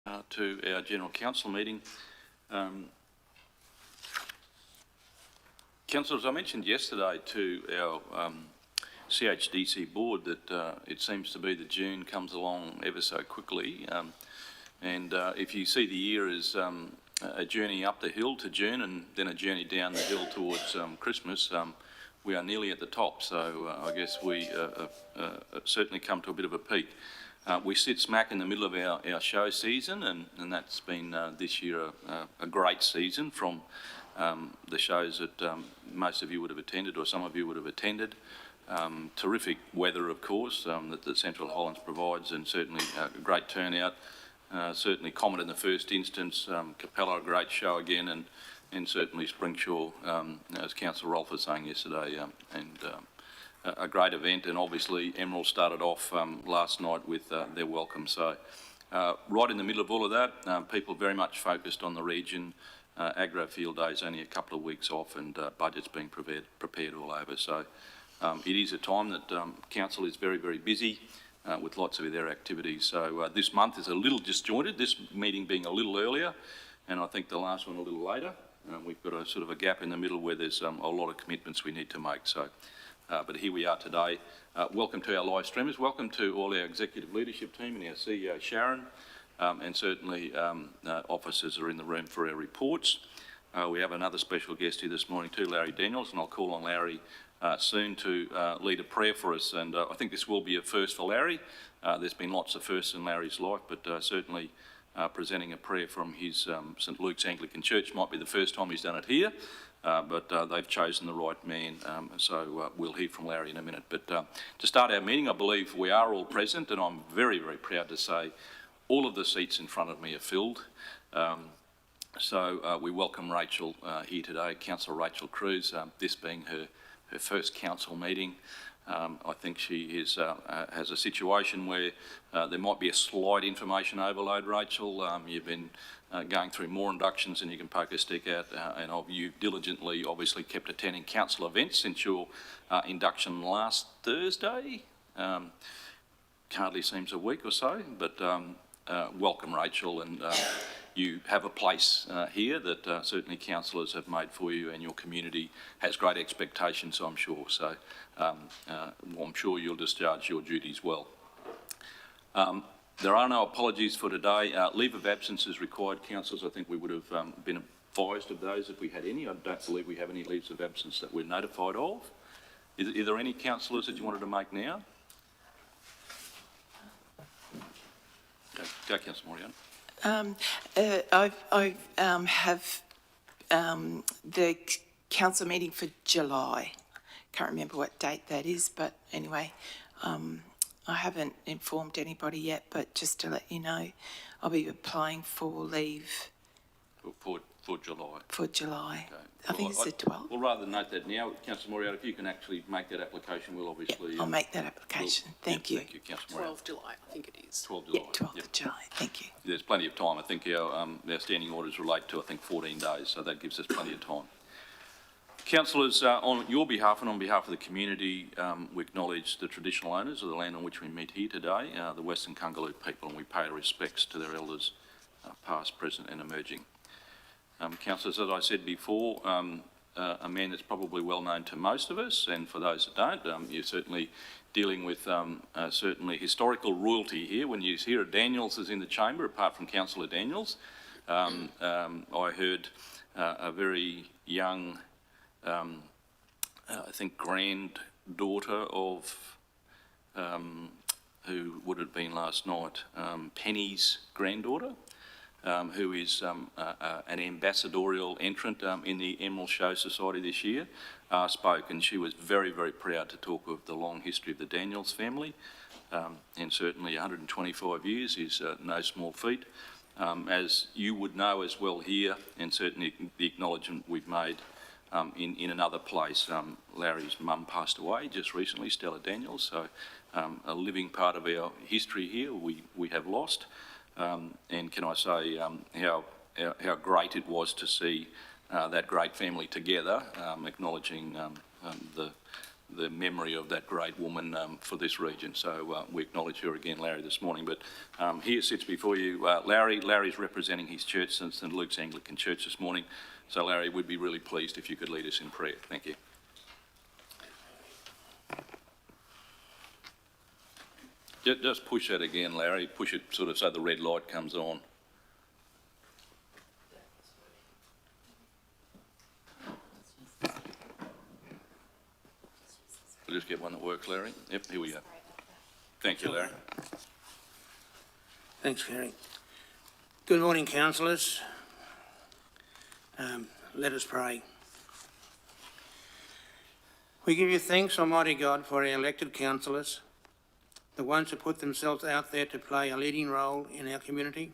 To our General Council meeting. Councillors, I mentioned yesterday to our CHDC board that it seems to be that June comes along ever so quickly, and if you see the year as a journey up the hill to June and then a journey down the hill towards Christmas, we are nearly at the top, so I guess we certainly come to a bit of a peak. We sit smack in the middle of our show season, and that's been this year a great season from the shows that most of you would have attended, or some of you would have attended. Terrific weather, of course, that the Central Highlands provides, and certainly a great turnout. Certainly Comet in the first instance, Capella a great show again, and certainly Springshaw, as Councillor Rolfe was saying yesterday, a great event. And obviously Emerald started off last night with their welcome. So right in the middle of all of that, people very much focused on the region. Agro Field Day is only a couple of weeks off, and budgets being prepared all over. So it is a time that Council is very, very busy with lots of their activities. So this month is a little disjointed, this meeting being a little earlier, and I think the last one a little later. We've got a sort of a gap in the middle where there's a lot of commitments we need to make. So, but here we are today. Welcome to our live streamers. Welcome to all our executive leadership team and our CEO Sharon, and certainly officers are in the room for our reports. We have another special guest here this morning too, Larry Daniels, and I'll call on Larry soon to lead a prayer for us. And I think this will be a first for Larry. There's been lots of firsts in Larry's life, but certainly presenting a prayer from his St Luke's Anglican Church might be the first time he's done it here. But they've chosen the right man, so we'll hear from Larry in a minute. But to start our meeting, I believe we are all present, and I'm very, very proud to say all of the seats in front of me are filled. So we welcome Rachel here today, Councillor Rachel Cruz, this being her first council meeting. I think she is, has a situation where there might be a slight information overload, Rachel. You've been going through more inductions than you can poke a stick at, and you've diligently obviously kept attending council events since your induction last Thursday. Hardly seems a week or so, but welcome, Rachel, and you have a place here that certainly councillors have made for you, and your community has great expectations, I'm sure. So I'm sure you'll discharge your duties well. There are no apologies for today. Leave of absence is required, councillors. I think we would have been advised of those if we had any. I don't believe we have any leaves of absence that we're notified of. Is there any councillors that you wanted to make now? Go Councillor Moriarty. I have the council meeting for July. Can't remember what date that is, but anyway, I haven't informed anybody yet, but just to let you know, I'll be applying for leave for July. For July. Okay. I think it's the 12th. Well, rather than note that now, Councillor Moriarty, if you can actually make that application, we'll obviously... I'll make that application. Thank you. Thank you, Councillor Moriarty. 12 July, I think it is. 12 July. Yeah, 12th of July. Thank you. There's plenty of time. I think our standing orders relate to, I think, 14 days, so that gives us plenty of time. Councillors, on your behalf and on behalf of the community, we acknowledge the traditional owners of the land on which we meet here today, the Western Kungaloo people, and we pay our respects to their elders, past, present and emerging. Councillors, as I said before, a man that's probably well known to most of us, and for those that don't, you're certainly dealing with certainly historical royalty here. When you hear Daniels is in the chamber, apart from Councillor Daniels, I heard a very young, I think, granddaughter of who would have been last night, Penny's granddaughter, who is an ambassadorial entrant in the Emerald Show Society this year, spoke, and she was very, very proud to talk of the long history of the Daniels family, and certainly 125 years is no small feat. As you would know as well here, and certainly the acknowledgement we've made in another place, Larry's mum passed away just recently, Stella Daniels, so a living part of our history here we have lost. And can I say how great it was to see that great family together, acknowledging the memory of that great woman for this region. So we acknowledge her again, Larry, this morning. But here sits before you Larry. Larry's representing his church, St Luke's Anglican Church, this morning. So Larry, we'd be really pleased if you could lead us in prayer. Thank you. Just push that again, Larry. Push it sort of so the red light comes on. We'll just get one that works, Larry. Yep, here we go. Thank you, Larry. Thanks, Gary. Good morning, councillors. Let us pray. We give you thanks, Almighty God, for our elected councillors, the ones who put themselves out there to play a leading role in our community.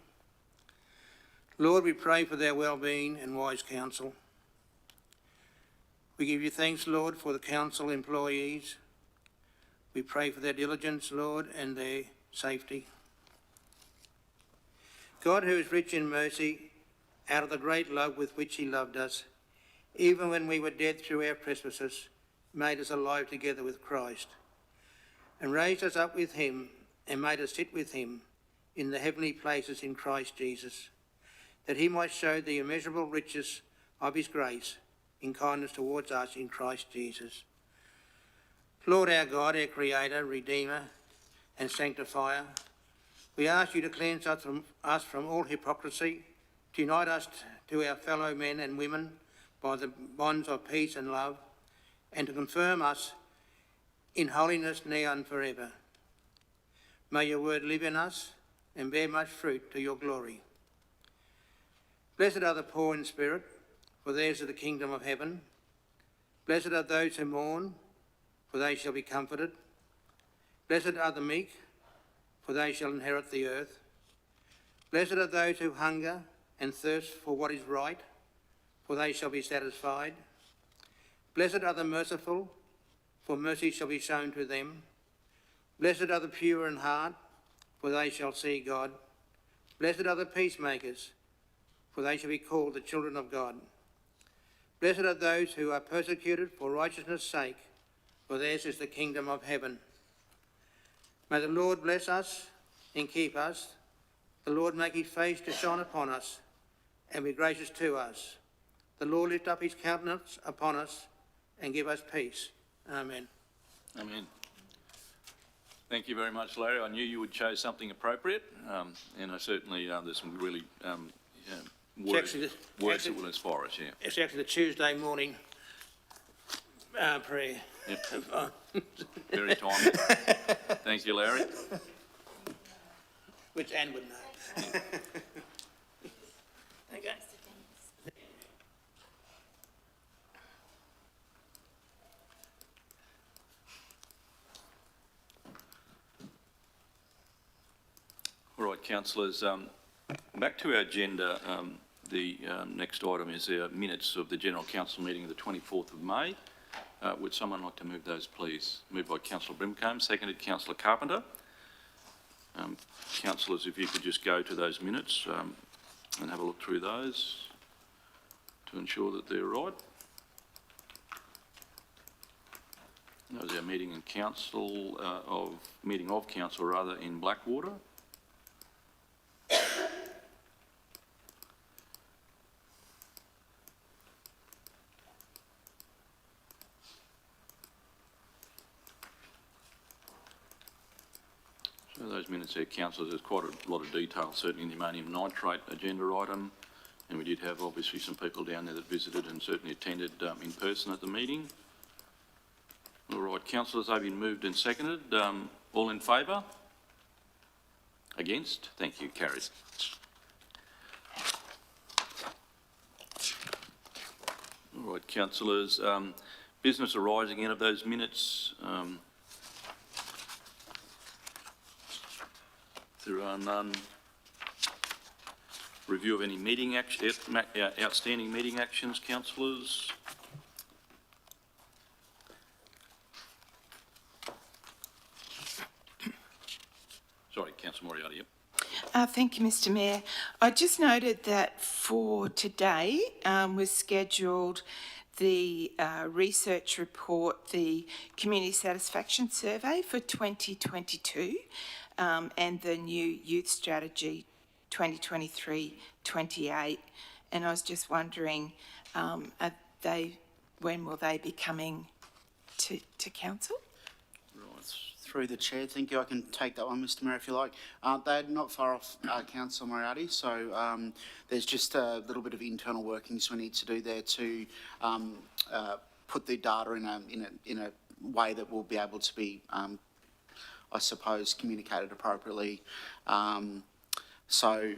Lord, we pray for their well-being and wise counsel. We give you thanks, Lord, for the council employees. We pray for their diligence, Lord, and their safety. God, who is rich in mercy, out of the great love with which he loved us, even when we were dead through our trespasses, made us alive together with Christ, and raised us up with him and made us sit with him in the heavenly places in Christ Jesus, that he might show the immeasurable riches of his grace in kindness towards us in Christ Jesus. Lord our God, our Creator, Redeemer and Sanctifier, we ask you to cleanse us from all hypocrisy, to unite us to our fellow men and women by the bonds of peace and love, and to confirm us in holiness now and forever. May your word live in us and bear much fruit to your glory. Blessed are the poor in spirit, for theirs is the kingdom of heaven. Blessed are those who mourn, for they shall be comforted. Blessed are the meek, for they shall inherit the earth. Blessed are those who hunger and thirst for what is right, for they shall be satisfied. Blessed are the merciful, for mercy shall be shown to them. Blessed are the pure in heart, for they shall see God. Blessed are the peacemakers, for they shall be called the children of God. Blessed are those who are persecuted for righteousness' sake, for theirs is the kingdom of heaven. May the Lord bless us and keep us. The Lord make his face to shine upon us and be gracious to us. The Lord lift up his countenance upon us and give us peace. Amen. Amen. Thank you very much, Larry. I knew you would choose something appropriate, and I certainly there's some really words that will inspire us. Yeah. It's actually the Tuesday morning prayer. Yep. Very timely. Thank you, Larry. Which Anne would know. Yeah. Okay. All right, councillors, back to our agenda. The next item is our minutes of the General Council meeting of the 24th of May. Would someone like to move those, please? Moved by Councillor Brimcombe, seconded Councillor Carpenter. Councillors, if you could just go to those minutes and have a look through those to ensure that they're right. That was our meeting of council in Blackwater. So those minutes there, councillors, there's quite a lot of detail, certainly in the ammonium nitrate agenda item, and we did have obviously some people down there that visited and certainly attended in person at the meeting. All right, councillors, they've been moved and seconded. All in favour? Against? Thank you. Carried. All right, councillors, business arising out of those minutes. There are none. Review of any meeting outstanding meeting actions, councillors. Sorry, Councillor Moriarty. Yep. Thank you, Mr Mayor. I just noted that for today was scheduled the research report, the Community Satisfaction Survey for 2022, and the new Youth Strategy 2023-28. And I was just wondering, when will they be coming to council? Through the chair, thank you. I can take that one, Mr. Mayor, if you like. They're not far off Councillor Moriarty, so there's just a little bit of internal workings we need to do there to put the data in a way that will be able to be, I suppose, communicated appropriately. So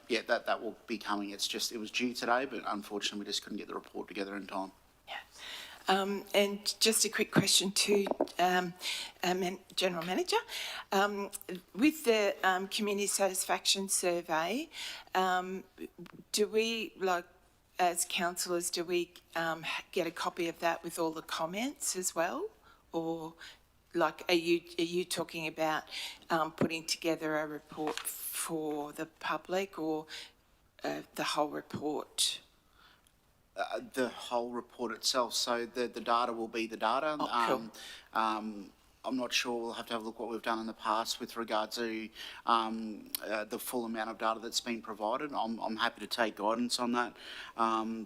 yeah, that will be coming. It was due today, but unfortunately we just couldn't get the report together in time. Yeah. And just a quick question to General Manager. With the Community Satisfaction Survey, do we, as councillors, do we get a copy of that with all the comments as well? Or, are you talking about putting together a report for the public, or the whole report? The whole report itself. So the data will be the data. Oh, cool. I'm not sure. We'll have to have a look what we've done in the past with regard to the full amount of data that's been provided. I'm happy to take guidance on that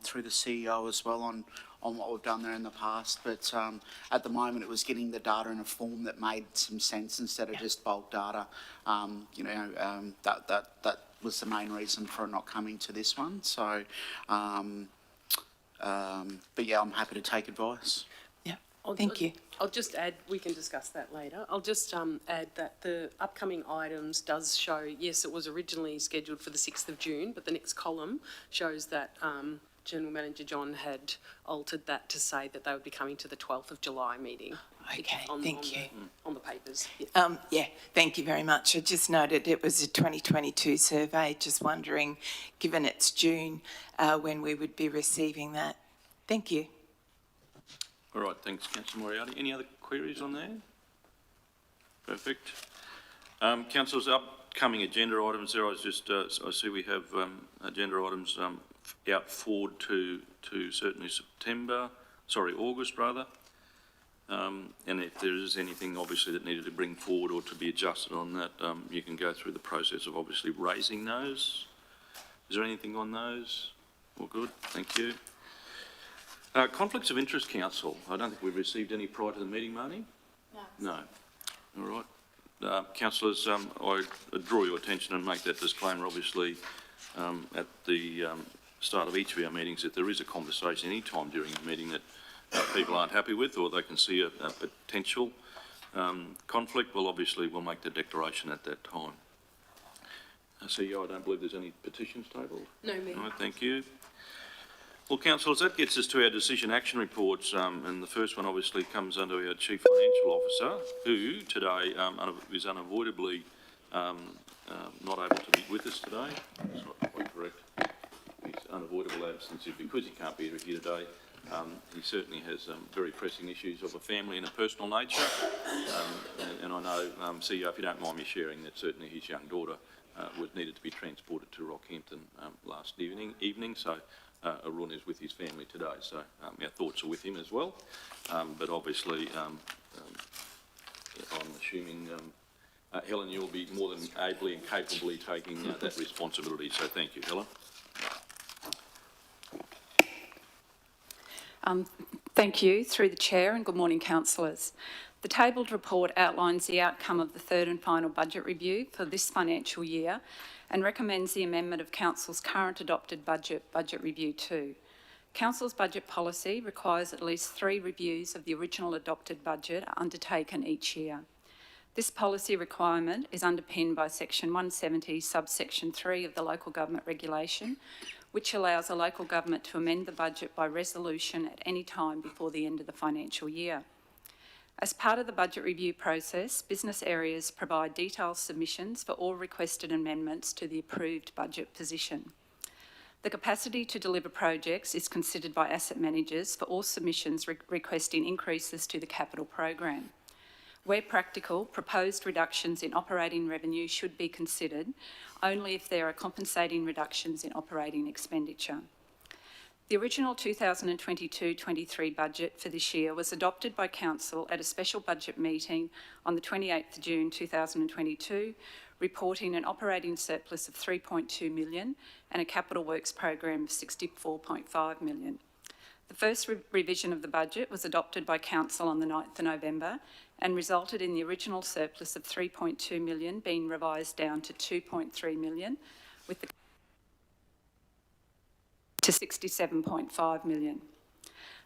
through the CEO as well on what we've done there in the past. But at the moment, it was getting the data in a form that made some sense instead of just bulk data. That was the main reason for it not coming to this one. So. But yeah, I'm happy to take advice. Yeah, thank you. I'll just add, we can discuss that later. I'll just add that the upcoming items does show, yes, it was originally scheduled for the 6th of June, but the next column shows that General Manager John had altered that to say that they would be coming to the 12th of July meeting. Okay, thank you. On the papers. Yeah. Yeah, thank you very much. I just noted it was a 2022 survey, just wondering, given it's June, when we would be receiving that. Thank you. All right, thanks, Councillor Moriarty. Any other queries on there? Perfect. Councillors, upcoming agenda items there, I see we have agenda items out forward to certainly August rather. And if there is anything obviously that needed to bring forward or to be adjusted on that, you can go through the process of obviously raising those. Is there anything on those? All good, thank you. Conflicts of interest, Council. I don't think we've received any prior to the meeting, Marnie? No. No. All right. Councillors, I draw your attention and make that disclaimer, obviously, at the start of each of our meetings, that there is a conversation any time during a meeting that people aren't happy with, or they can see a potential conflict. Well, obviously, we'll make the declaration at that time. CEO, I don't believe there's any petitions tabled. No, Mayor. All right, thank you. Well, councillors, that gets us to our decision action reports, and the first one obviously comes under our Chief Financial Officer, who today is unavoidably not able to be with us today. That's not quite correct. His unavoidable absence is because he can't be here today. He certainly has very pressing issues of a family and a personal nature, and I know, CEO, if you don't mind me sharing, that certainly his young daughter needed to be transported to Rockhampton last evening, so Arun is with his family today, so our thoughts are with him as well. But obviously, I'm assuming, Helen, you'll be more than ably and capably taking that responsibility, so thank you, Helen. Thank you, through the Chair, and good morning, councillors. The tabled report outlines the outcome of the third and final budget review for this financial year and recommends the amendment of Council's current adopted budget, Budget Review 2. Council's budget policy requires at least 3 reviews of the original adopted budget undertaken each year. This policy requirement is underpinned by Section 170, subsection 3 of the Local Government Regulation, which allows a local government to amend the budget by resolution at any time before the end of the financial year. As part of the budget review process, business areas provide detailed submissions for all requested amendments to the approved budget position. The capacity to deliver projects is considered by asset managers for all submissions requesting increases to the capital program. Where practical, proposed reductions in operating revenue should be considered only if there are compensating reductions in operating expenditure. The original 2022-23 budget for this year was adopted by Council at a special budget meeting on the 28th of June 2022, reporting an operating surplus of $3.2 million and a capital works program of $64.5 million. The first revision of the budget was adopted by Council on the 9th of November and resulted in the original surplus of $3.2 million being revised down to $2.3 million, with the to $67.5 million.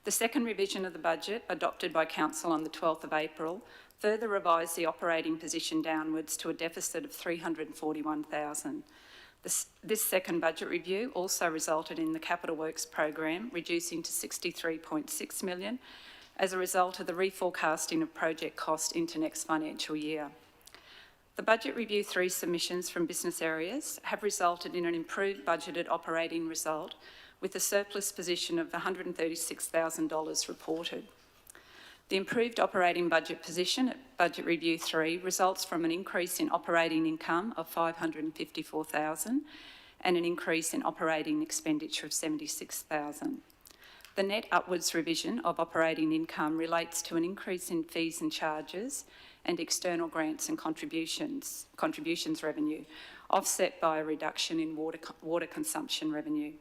The second revision of the budget, adopted by Council on the 12th of April, further revised the operating position downwards to a deficit of $341,000. This second budget review also resulted in the capital works program reducing to $63.6 million as a result of the reforecasting of project cost into next financial year. The Budget Review 3 submissions from business areas have resulted in an improved budgeted operating result with a surplus position of $136,000 reported. The improved operating budget position at Budget Review 3 results from an increase in operating income of $554,000 and an increase in operating expenditure of $76,000. The net upwards revision of operating income relates to an increase in fees and charges and external grants and contributions revenue, offset by a reduction in water consumption revenue.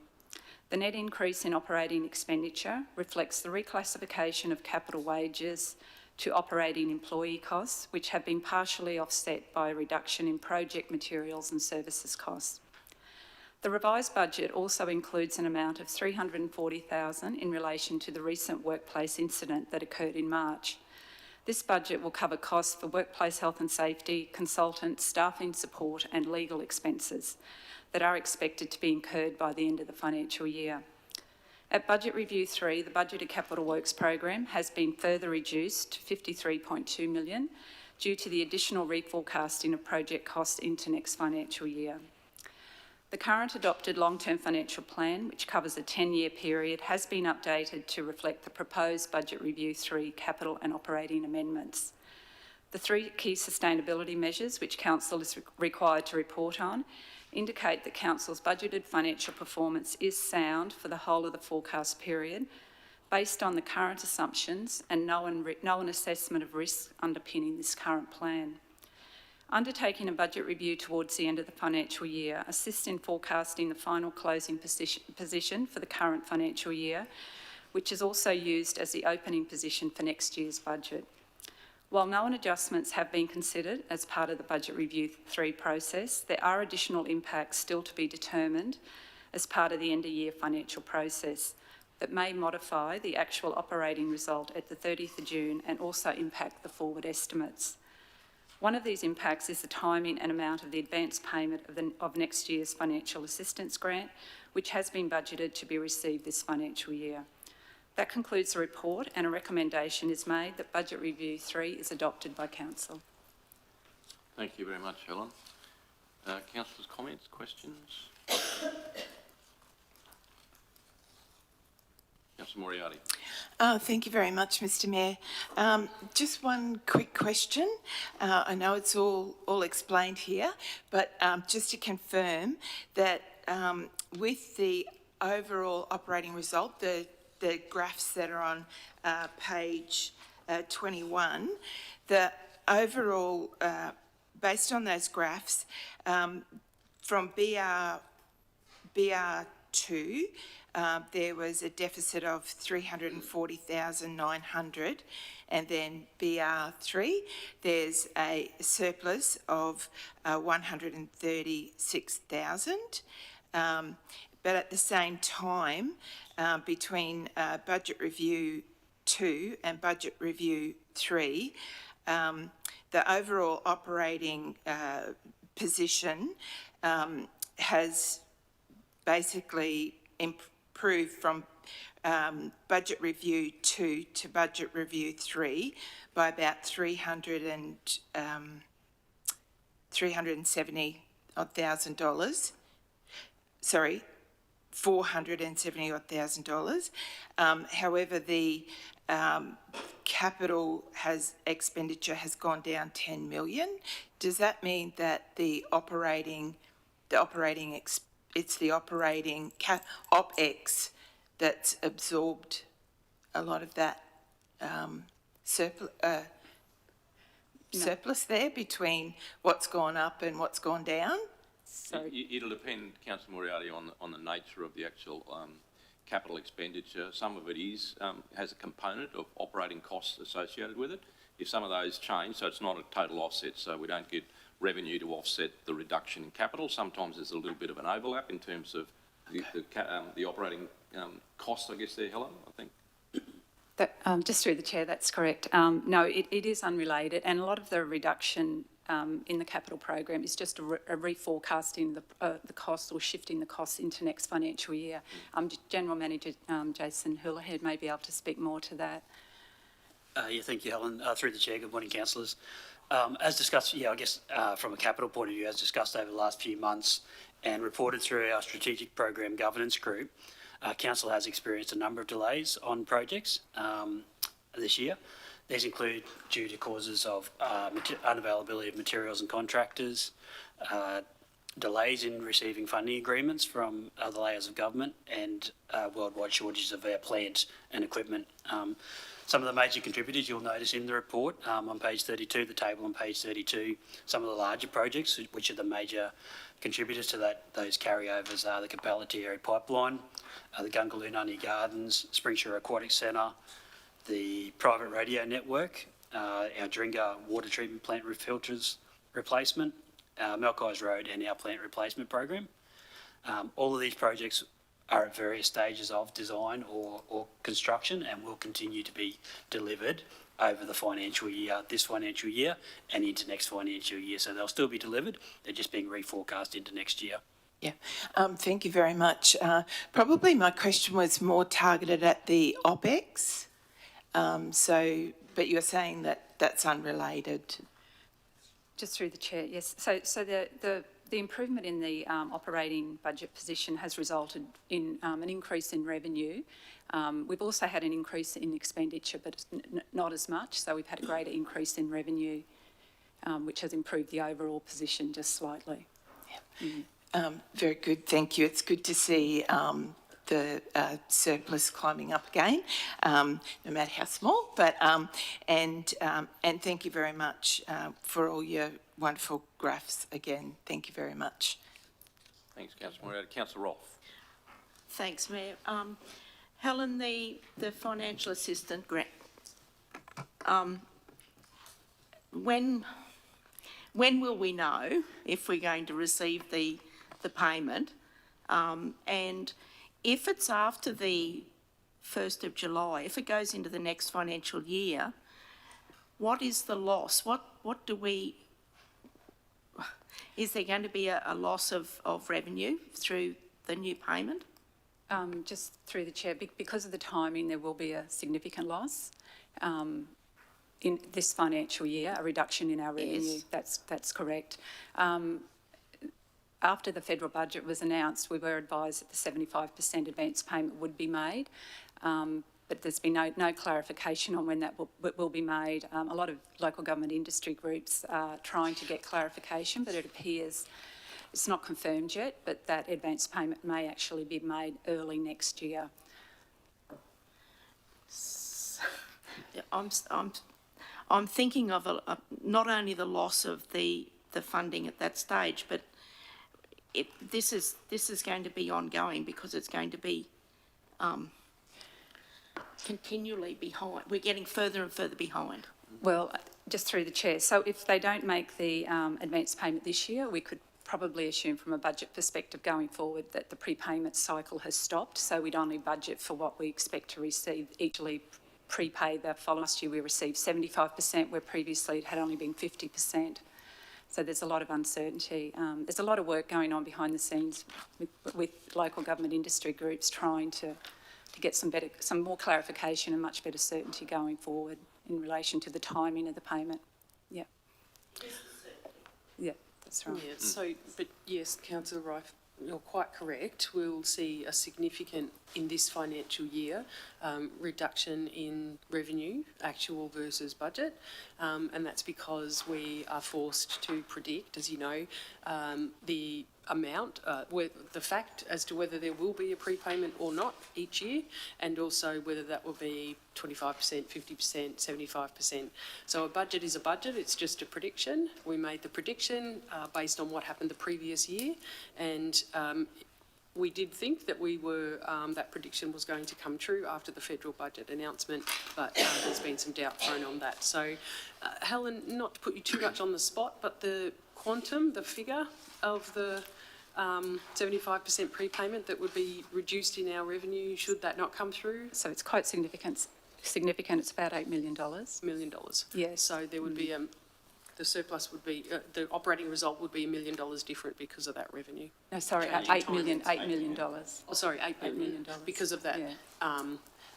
The net increase in operating expenditure reflects the reclassification of capital wages to operating employee costs, which have been partially offset by a reduction in project materials and services costs. The revised budget also includes an amount of $340,000 in relation to the recent workplace incident that occurred in March. This budget will cover costs for workplace health and safety, consultants, staffing support and legal expenses that are expected to be incurred by the end of the financial year. At Budget Review 3, the budgeted capital works program has been further reduced to $53.2 million due to the additional reforecasting of project costs into next financial year. The current adopted long-term financial plan, which covers a 10-year period, has been updated to reflect the proposed Budget Review 3 capital and operating amendments. The three key sustainability measures which Council is required to report on indicate that Council's budgeted financial performance is sound for the whole of the forecast period, based on the current assumptions and known assessment of risks underpinning this current plan. Undertaking a budget review towards the end of the financial year assists in forecasting the final closing position for the current financial year, which is also used as the opening position for next year's budget. While known adjustments have been considered as part of the Budget Review 3 process, there are additional impacts still to be determined as part of the end-of-year financial process that may modify the actual operating result at the 30th of June and also impact the forward estimates. One of these impacts is the timing and amount of the advance payment of next year's financial assistance grant, which has been budgeted to be received this financial year. That concludes the report, and a recommendation is made that Budget Review 3 is adopted by Council. Thank you very much, Helen. Councillors, comments, questions? Councillor Moriarty. Thank you very much, Mr Mayor. Just one quick question. I know it's all explained here, but just to confirm that with the overall operating result, the graphs that are on page 21, the overall, based on those graphs, from BR2, there was a deficit of $340,900, and then BR3, there's a surplus of $136,000. But at the same time, between Budget Review 2 and Budget Review 3, the overall operating position has basically improved from Budget Review 2 to Budget Review 3 by about $470,000. However, the capital expenditure has gone down $10 million. Does that mean that the operating OPEX that's absorbed a lot of that surplus there between what's gone up and what's gone down? So, It'll depend, Councillor Moriarty, on the nature of the actual capital expenditure. Some of it has a component of operating costs associated with it. If some of those change, so it's not a total offset, so we don't get revenue to offset the reduction in capital. Sometimes there's a little bit of an overlap in terms of the operating costs, I guess there, Helen, I think. just through the chair, that's correct. No, it is unrelated, and a lot of the reduction in the capital program is just a reforecasting the costs or shifting the costs into next financial year. General Manager Jason Houlihan may be able to speak more to that. Yeah, thank you, Helen. Through the chair, good morning, councillors. As discussed, I guess from a capital point of view, as discussed over the last few months and reported through our strategic program governance group, council has experienced a number of delays on projects this year. These include due to causes of unavailability of materials and contractors, delays in receiving funding agreements from other layers of government, and worldwide shortages of our plant and equipment. Some of the major contributors you'll notice in the report on page 32, the table on page 32, some of the larger projects, which are the major contributors to those carryovers are the Capella Area Pipeline, the Gungaloo Nunny Gardens, Springshire Aquatic Centre, the private radio network, our Dringa water treatment plant roof filters replacement, Malkais Road and our plant replacement program. All of these projects are at various stages of design or construction and will continue to be delivered over the financial year, this financial year and into next financial year. So they'll still be delivered, they're just being reforecast into next year. Yeah, thank you very much. Probably my question was more targeted at the OPEX. But you're saying that that's unrelated. Just through the chair, yes. So the improvement in the operating budget position has resulted in an increase in revenue. We've also had an increase in expenditure, but not as much. So we've had a greater increase in revenue, which has improved the overall position just slightly. Yeah. Very good, thank you. It's good to see the surplus climbing up again, no matter how small. But and thank you very much for all your wonderful graphs again. Thank you very much. Thanks, Councillor Moriarty. Councillor Rolfe. Thanks, Mayor. Helen, the financial assistant grant, when will we know if we're going to receive the payment? And if it's after the 1st of July, if it goes into the next financial year, what is the loss? What do we... Is there going to be a loss of revenue through the new payment? Just through the chair, because of the timing, there will be a significant loss in this financial year, a reduction in our revenue. Yes. That's correct. After the federal budget was announced, we were advised that the 75% advance payment would be made, but there's been no clarification on when that will be made. A lot of local government industry groups are trying to get clarification, but it appears it's not confirmed yet, but that advance payment may actually be made early next year. I'm thinking of not only the loss of the funding at that stage, but this is going to be ongoing because it's going to be continually behind. We're getting further and further behind. Well, just through the chair. So if they don't make the advance payment this year, we could probably assume from a budget perspective going forward that the prepayment cycle has stopped. So we'd only budget for what we expect to receive, easily prepay the following. Last year we received 75%, where previously it had only been 50%. So there's a lot of uncertainty. There's a lot of work going on behind the scenes with local government industry groups trying to get some more clarification and much better certainty going forward in relation to the timing of the payment. Yeah. Yeah, that's right. Yeah, so, but yes, Councillor Rife, you're quite correct. We'll see a significant, in this financial year, reduction in revenue, actual versus budget, and that's because we are forced to predict, as you know, the amount, the fact as to whether there will be a prepayment or not each year, and also whether that will be 25%, 50%, 75%. So a budget is a budget, it's just a prediction. We made the prediction based on what happened the previous year, and we did think that that prediction was going to come true after the federal budget announcement, but there's been some doubt thrown on that. So, Helen, not to put you too much on the spot, but the quantum, the figure of the 75% prepayment that would be reduced in our revenue should that not come through? So it's quite significant. It's about $8 million. $1 million. Yes. So there would be the surplus would be, the operating result would be $1 million different because of that revenue. No, sorry, Change $8 in million. time. $8 million. Oh, sorry, $8 million because of that. Yeah.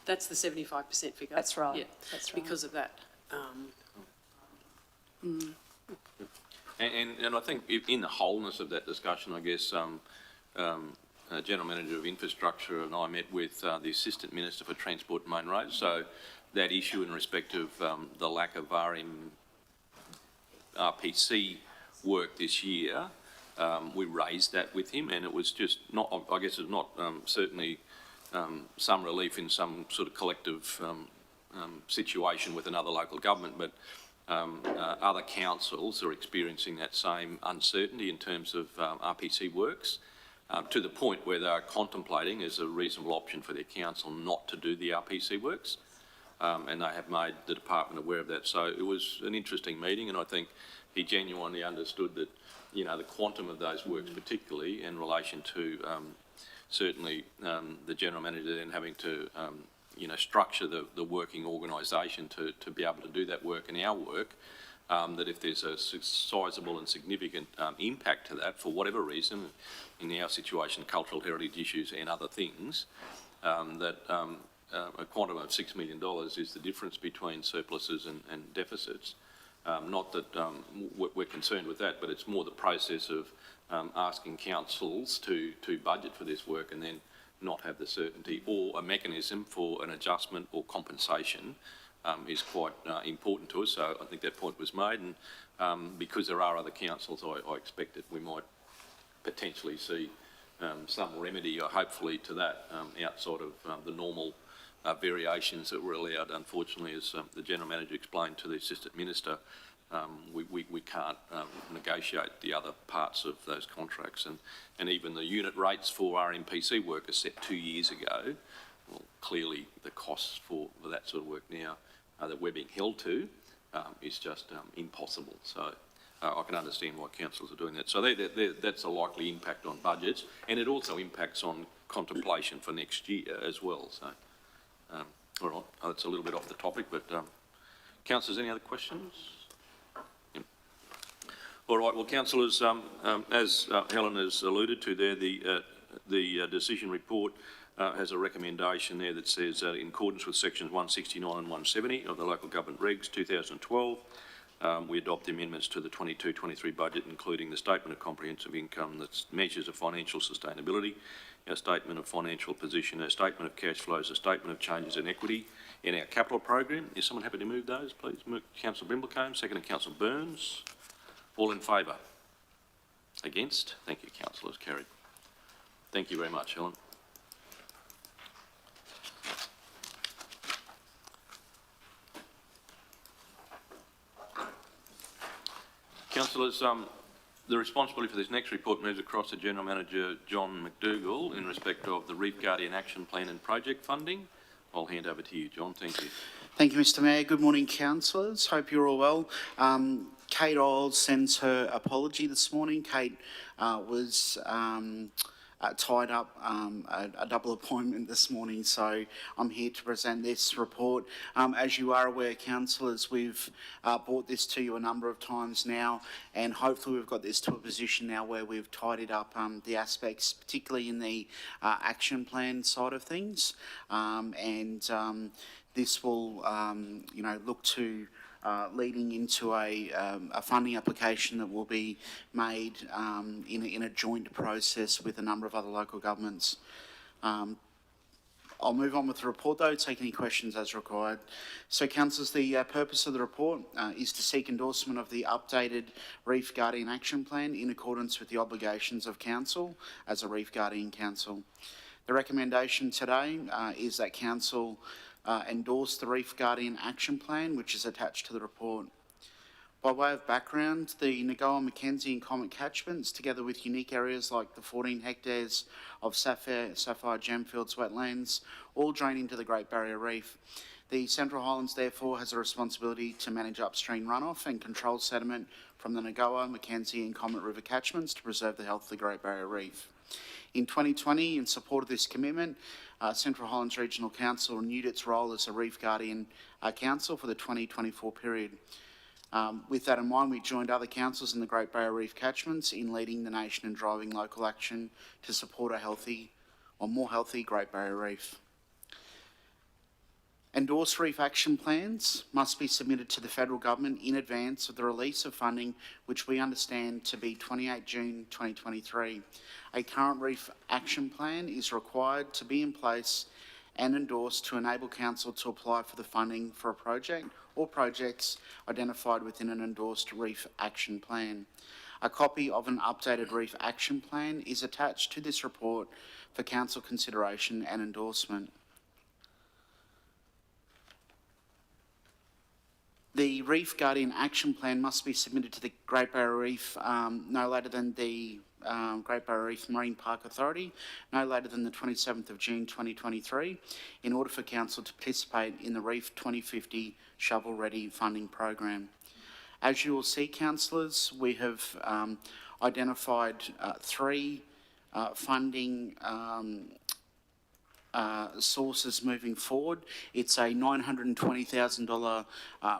That's the 75% figure. That's right. Yeah, That's right. because of that. And I think in the wholeness of that discussion, I guess, General Manager of Infrastructure and I met with the Assistant Minister for Transport and Main Roads. So that issue in respect of the lack of RPC work this year, we raised that with him, and it was just not, I guess it's not certainly some relief in some sort of collective situation with another local government, but other councils are experiencing that same uncertainty in terms of RPC works, to the point where they are contemplating as a reasonable option for their council not to do the RPC works. And they have made the department aware of that. So it was an interesting meeting, and I think he genuinely understood that, you know, the quantum of those works, particularly in relation to certainly the General Manager then having to, you know, structure the working organisation to be able to do that work and our work, that if there's a sizeable and significant impact to that, for whatever reason, in our situation, cultural heritage issues and other things, that a quantum of $6 million is the difference between surpluses and deficits. Not that we're concerned with that, but it's more the process of asking councils to budget for this work and then not have the certainty or a mechanism for an adjustment or compensation is quite important to us. So I think that point was made, and because there are other councils, I expect that we might potentially see some remedy, hopefully, to that outside of the normal variations that were allowed. Unfortunately, as the General Manager explained to the Assistant Minister, we can't negotiate the other parts of those contracts, and even the unit rates for RMPC work are set 2 years ago. Well, clearly the costs for that sort of work now that we're being held to is just impossible. So I can understand why councils are doing that. So that's a likely impact on budgets, and it also impacts on contemplation for next year as well. So. All right, that's a little bit off the topic, but councillors, any other questions? Yeah. All right, well, councillors, as Helen has alluded to there, the decision report has a recommendation there that says, in accordance with sections 169 and 170 of the Local Government Regs 2012, we adopt the amendments to the 22-23 budget, including the Statement of Comprehensive Income, that measures of financial sustainability, our Statement of Financial Position, our Statement of Cash Flows, a Statement of Changes in Equity in our capital program. Is someone happy to move those, please? Councillor Brimblecombe, second, Councillor Burns. All in favour? Against? Thank you, councillors. Carried. Thank you very much, Helen. Councillors, the responsibility for this next report moves across to General Manager John McDougall in respect of the Reef Guardian Action Plan and project funding. I'll hand over to you, John. Thank you. Thank you, Mr Mayor. Good morning, councillors. Hope you're all well. Kate Oles sends her apology this morning. Kate was tied up a double appointment this morning, so I'm here to present this report. As you are aware, councillors, we've brought this to you a number of times now, and hopefully we've got this to a position now where we've tidied up the aspects, particularly in the action plan side of things, and this will, you know, look to leading into a funding application that will be made in a joint process with a number of other local governments. I'll move on with the report though, take any questions as required. So councillors, the purpose of the report is to seek endorsement of the updated Reef Guardian Action Plan in accordance with the obligations of council as a Reef Guardian Council. The recommendation today is that council endorse the Reef Guardian Action Plan, which is attached to the report. By way of background, the Nagoa, Mackenzie and Comet catchments, together with unique areas like the 14 hectares of sapphire gemfields wetlands, all drain into the Great Barrier Reef. The Central Highlands therefore has a responsibility to manage upstream runoff and control sediment from the Nagoa, Mackenzie and Comet River catchments to preserve the health of the Great Barrier Reef. In 2020, in support of this commitment, Central Highlands Regional Council renewed its role as a Reef Guardian Council for the 2024 period. With that in mind, we joined other councils in the Great Barrier Reef catchments in leading the nation and driving local action to support a healthy or more healthy Great Barrier Reef. Endorsed reef action plans must be submitted to the federal government in advance of the release of funding, which we understand to be 28 June 2023. A current reef action plan is required to be in place and endorsed to enable council to apply for the funding for a project or projects identified within an endorsed reef action plan. A copy of an updated reef action plan is attached to this report for council consideration and endorsement. The Reef Guardian Action Plan must be submitted to the Great Barrier Reef no later than the Great Barrier Reef Marine Park Authority, no later than the 27th of June 2023, in order for council to participate in the Reef 2050 Shovel Ready funding program. As you will see, councillors, we have identified three funding sources moving forward. It's a $920,000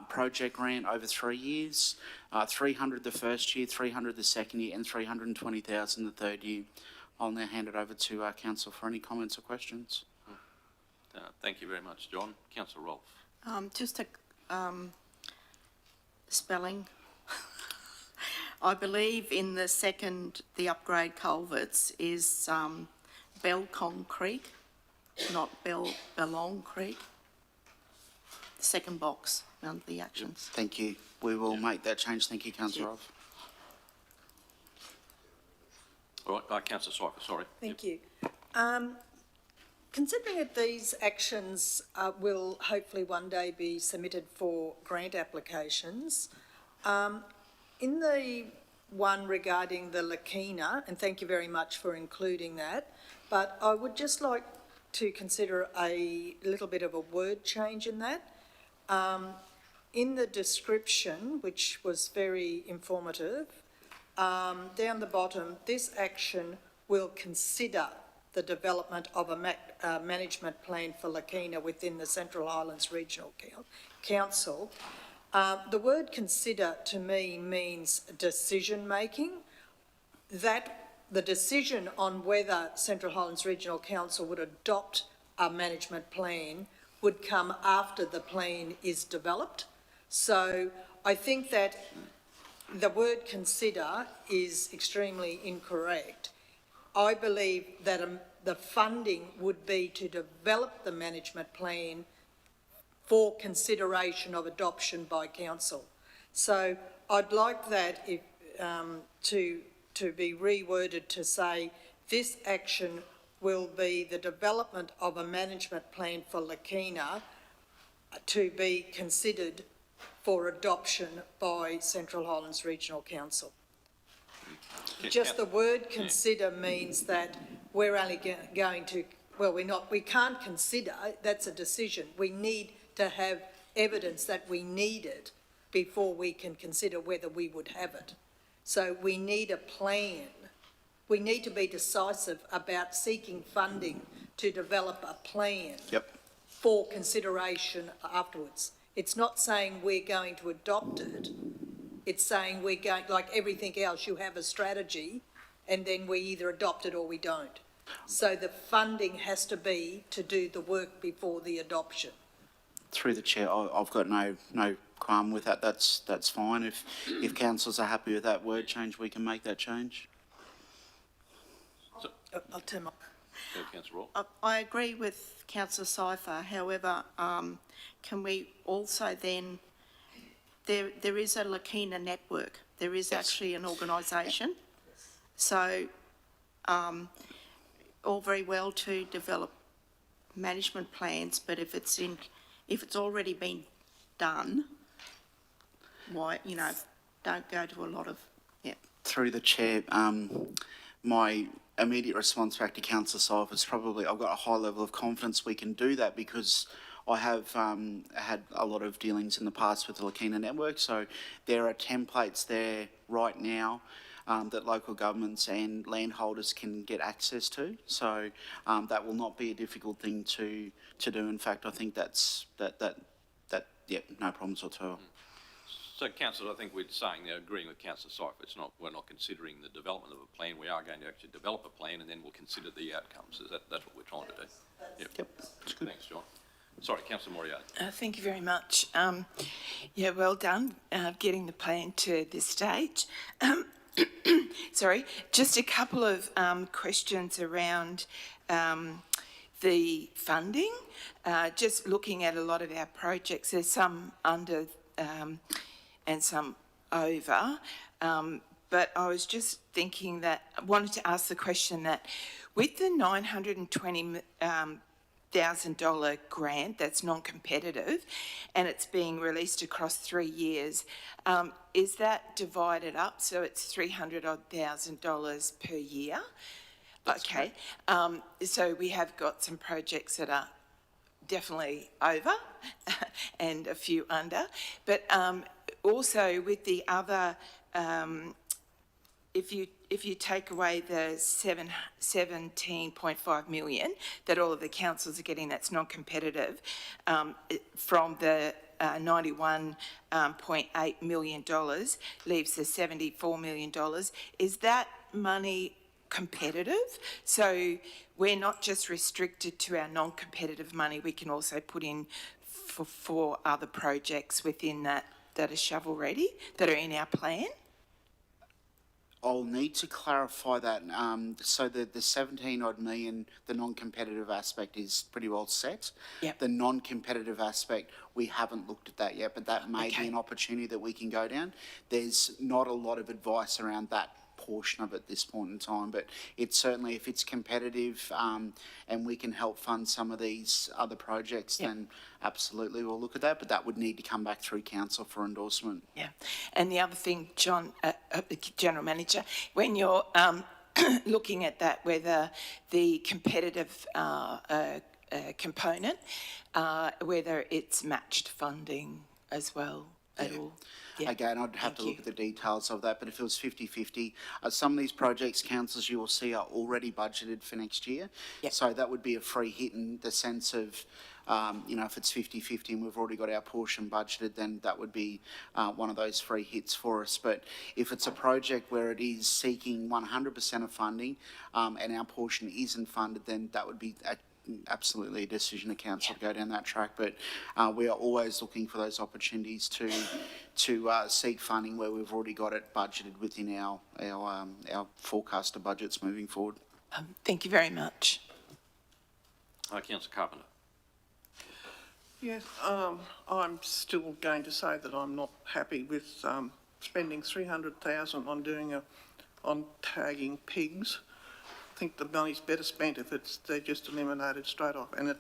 project grant over 3 years, 300 the first year, 300 the second year, and 320,000 the third year. I'll now hand it over to council for any comments or questions. Thank you very much, John. Councillor Rolfe. Just a spelling. I believe in the second, the upgrade culverts is Belcong Creek, not Bellong Creek. The second box under the actions. Thank you. We will make that change. Thank you, councillor Rolfe. All right, Councillor Cypher, sorry. Thank you. Considering that these actions will hopefully one day be submitted for grant applications, in the one regarding the Lakina, and thank you very much for including that, but I would just like to consider a little bit of a word change in that. In the description, which was very informative, down the bottom, this action will consider the development of a management plan for Lakina within the Central Highlands Regional Council. The word consider to me means decision-making, that the decision on whether Central Highlands Regional Council would adopt a management plan would come after the plan is developed. So I think that the word consider is extremely incorrect. I believe that the funding would be to develop the management plan for consideration of adoption by council. So I'd like that if, to be reworded to say this action will be the development of a management plan for Lakina to be considered for adoption by Central Highlands Regional Council. Just the word consider means that we're only going to, well, we can't consider, that's a decision. We need to have evidence that we need it before we can consider whether we would have it. So we need a plan. We need to be decisive about seeking funding to develop a plan for consideration afterwards. It's not saying we're going to adopt it. It's saying we're going, like everything else, you have a strategy and then we either adopt it or we don't. So the funding has to be to do the work before the adoption. Through the chair, I've got no qualm with that. That's fine. If councillors are happy with that word change, we can make that change. I'll turn my... Councillor Roll. I agree with councillor Cypher, however, can we also then, there is a Lakina network, there is actually an organisation. So, all very well to develop management plans, but if it's already been done, why, don't go to a lot of, Through the chair, my immediate response back to councillor Cypher is probably I've got a high level of confidence we can do that because I have had a lot of dealings in the past with the Lakina network, so there are templates there right now that local governments and landholders can get access to. So that will not be a difficult thing to do. In fact, I think that's no problems at all. So, Councillor, I think we're saying now, agreeing with Councillor Cypher, we're not considering the development of a plan. We are going to actually develop a plan and then we'll consider the outcomes. That's what we're trying to do. Yep, that's good. Thanks, John. Sorry, Councillor Moriarty. Thank you very much. Yeah, well done getting the plan to this stage. Sorry, just a couple of questions around the funding. Just looking at a lot of our projects, there's some under and some over. But I was just thinking that, I wanted to ask the question that with the $920,000 grant that's non-competitive and it's being released across 3 years, is that divided up so it's $300,000 per year? Okay, so we have got some projects that are definitely over and a few under, but also with the other, if you take away the 17.5 million that all of the councils are getting, that's non-competitive, from the $91.8 million leaves the $74 million. Is that money competitive? So we're not just restricted to our non-competitive money, we can also put in for other projects within that are shovel-ready, that are in our plan? I'll need to clarify that. So the 17 odd million, the non-competitive aspect is pretty well set. Yep. The non-competitive aspect, we haven't looked at that yet, but that may Okay. be an opportunity that we can go down. There's not a lot of advice around that portion of it at this point in time, but it's certainly, if it's competitive and we can help fund some of these other projects, Yep. then absolutely we'll look at that, but that would need to come back through council for endorsement. Yeah, and the other thing, John, General Manager, when you're looking at that, whether the competitive component, whether it's matched funding as well at all. Yeah. Again, I'd have to Thank look at the details of that, but if it was 50-50, some of these projects, councillors, you will see are already budgeted for next year. Yep. So that would be a free hit in the sense of, if it's 50-50 and we've already got our portion budgeted, then that would be one of those free hits for us. But if it's a project where it is seeking 100% of funding and our portion isn't funded, then that would be absolutely a decision of council to go down that track. But we are always looking for those opportunities to seek funding where we've already got it budgeted within our forecasted budgets moving forward. Thank you very much. Councillor Carpenter. Yes, I'm still going to say that I'm not happy with spending $300,000 on tagging pigs. I think the money's better spent if they're just eliminated straight off. And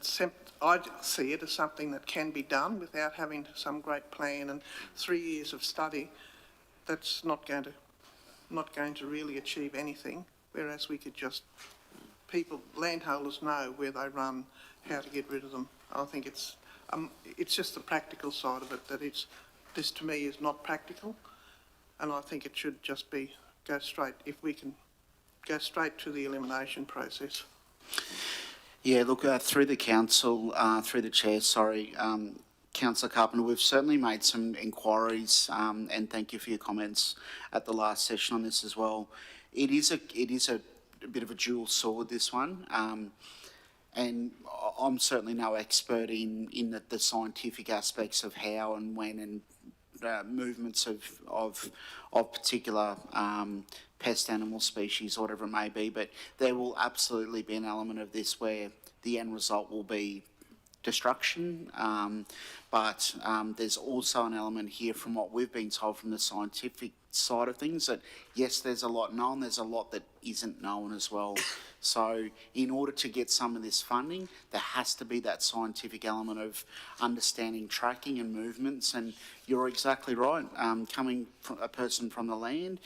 I see it as something that can be done without having some great plan and 3 years of study. That's not going to really achieve anything. Whereas we could just, landholders know where they run, how to get rid of them. I think it's just the practical side of it that this to me is not practical, and I think it should just go straight, if we can go straight to the elimination process. Yeah, look, through the council, through the chair, Councillor Carpenter, we've certainly made some inquiries, and thank you for your comments at the last session on this as well. It is a bit of a dual sword, this one, and I'm certainly no expert in the scientific aspects of how and when and movements of particular pest animal species or whatever it may be, but there will absolutely be an element of this where the end result will be destruction, but there's also an element here from what we've been told from the scientific side of things that yes, there's a lot known, there's a lot that isn't known as well. So in order to get some of this funding, there has to be that scientific element of understanding tracking and movements, and you're exactly right. Coming from a person from the land,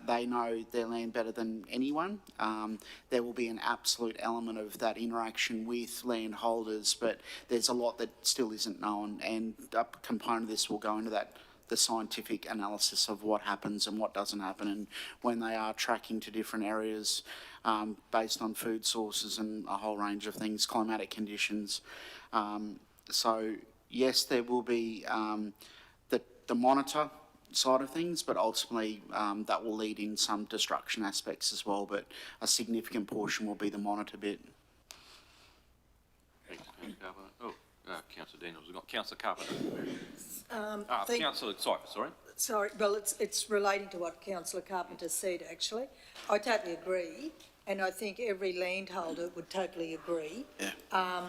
they know their land better than anyone. There will be an absolute element of that interaction with landholders, but there's a lot that still isn't known, and a component of this will go into that, the scientific analysis of what happens and what doesn't happen, and when they are tracking to different areas based on food sources and a whole range of things, climatic conditions. So yes, there will be the monitor side of things, but ultimately that will lead in some destruction aspects as well, but a significant portion will be the monitor bit. Thanks, Councillor Carpenter. Councillor Daniels, we've got Councillor Carpenter. Councillor Cypher, sorry. Sorry, well, it's relating to what Councillor Carpenter said, actually. I totally agree, and I think every landholder would totally agree. Yeah.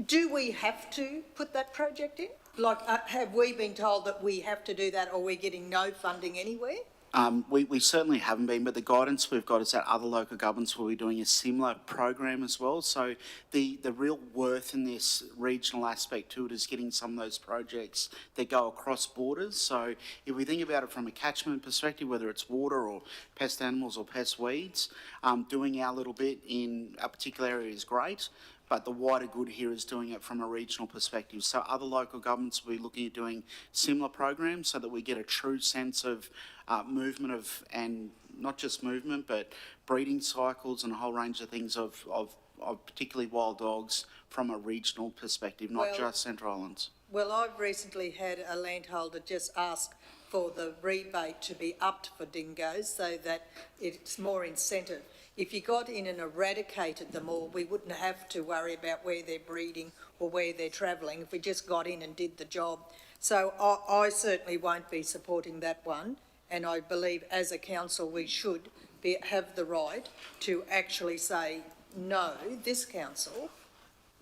Do we have to put that project in? Like, have we been told that we have to do that, or we're getting no funding anywhere? We certainly haven't been, but the guidance we've got is that other local governments will be doing a similar program as well. So the real worth in this regional aspect to it is getting some of those projects that go across borders. So if we think about it from a catchment perspective, whether it's water or pest animals or pest weeds, doing our little bit in a particular area is great. But the wider good here is doing it from a regional perspective. So other local governments will be looking at doing similar programs so that we get a true sense of movement of, and not just movement, but breeding cycles and a whole range of things of particularly wild dogs from a regional perspective, not just Central Islands. Well, I've recently had a landholder just ask for the rebate to be upped for dingoes so that it's more incentive. If you got in and eradicated them all, we wouldn't have to worry about where they're breeding or where they're travelling if we just got in and did the job. So I certainly won't be supporting that one, and I believe as a council we should have the right to actually say, no, this council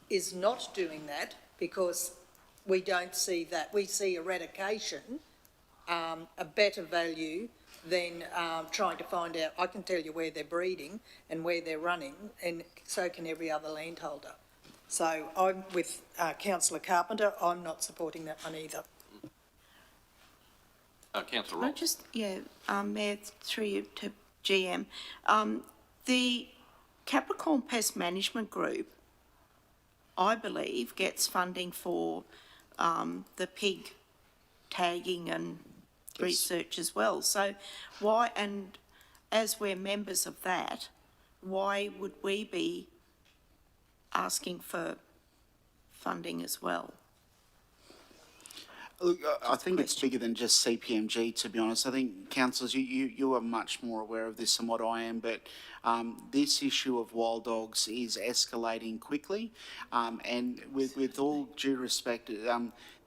is not doing that because we don't see that. We see eradication a better value than trying to find out. I can tell you where they're breeding and where they're running, and so can every other landholder. So I'm with Councillor Carpenter. I'm not supporting that one either. Councillor Can I Ross. just, Mayor, through you to GM, the Capricorn Pest Management Group, I believe, gets funding for the pig tagging and research as well. So why, and as we're members of that, why would we be asking for funding as well? Look, I think it's bigger than just CPMG, to be honest. I think, councillors, you are much more aware of this than what I am, but this issue of wild dogs is escalating quickly, and with all due respect,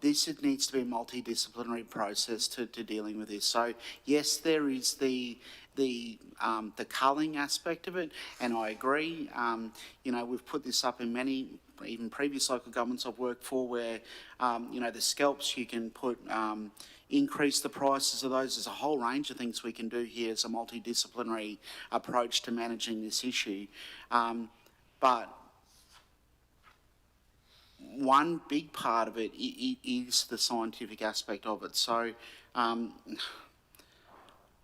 this needs to be a multidisciplinary process to dealing with this. So yes, there is the culling aspect of it, and I agree. You know, we've put this up in many, even previous local governments I've worked for, where you know, the scalps, you can put increase the prices of those. There's a whole range of things we can do here as a multidisciplinary approach to managing this issue, but one big part of it is the scientific aspect of it. So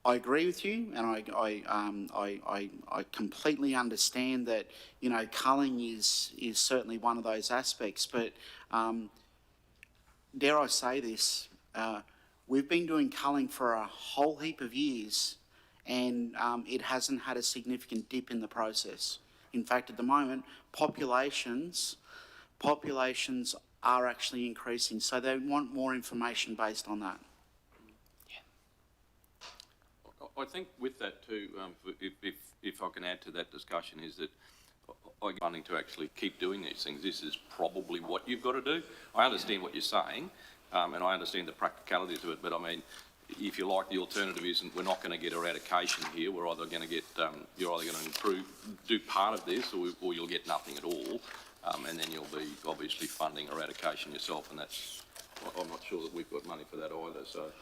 I agree with you, and I completely understand that, you know, culling is certainly one of those aspects. But dare I say this, we've been doing culling for a whole heap of years, and it hasn't had a significant dip in the process. In fact, at the moment, populations are actually increasing, so they want more information based on that. I think with that too, if I can add to that discussion, is that I'm wanting to actually keep doing these things. This is probably what you've got to do. I understand what you're saying, and I understand the practicalities of it, but I mean, if you like, the alternative isn't we're not going to get eradication here. We're either going to get, you're either going to do part of this, or you'll get nothing at all, and then you'll be obviously funding eradication yourself, and that's, I'm not sure that we've got money for that either. So,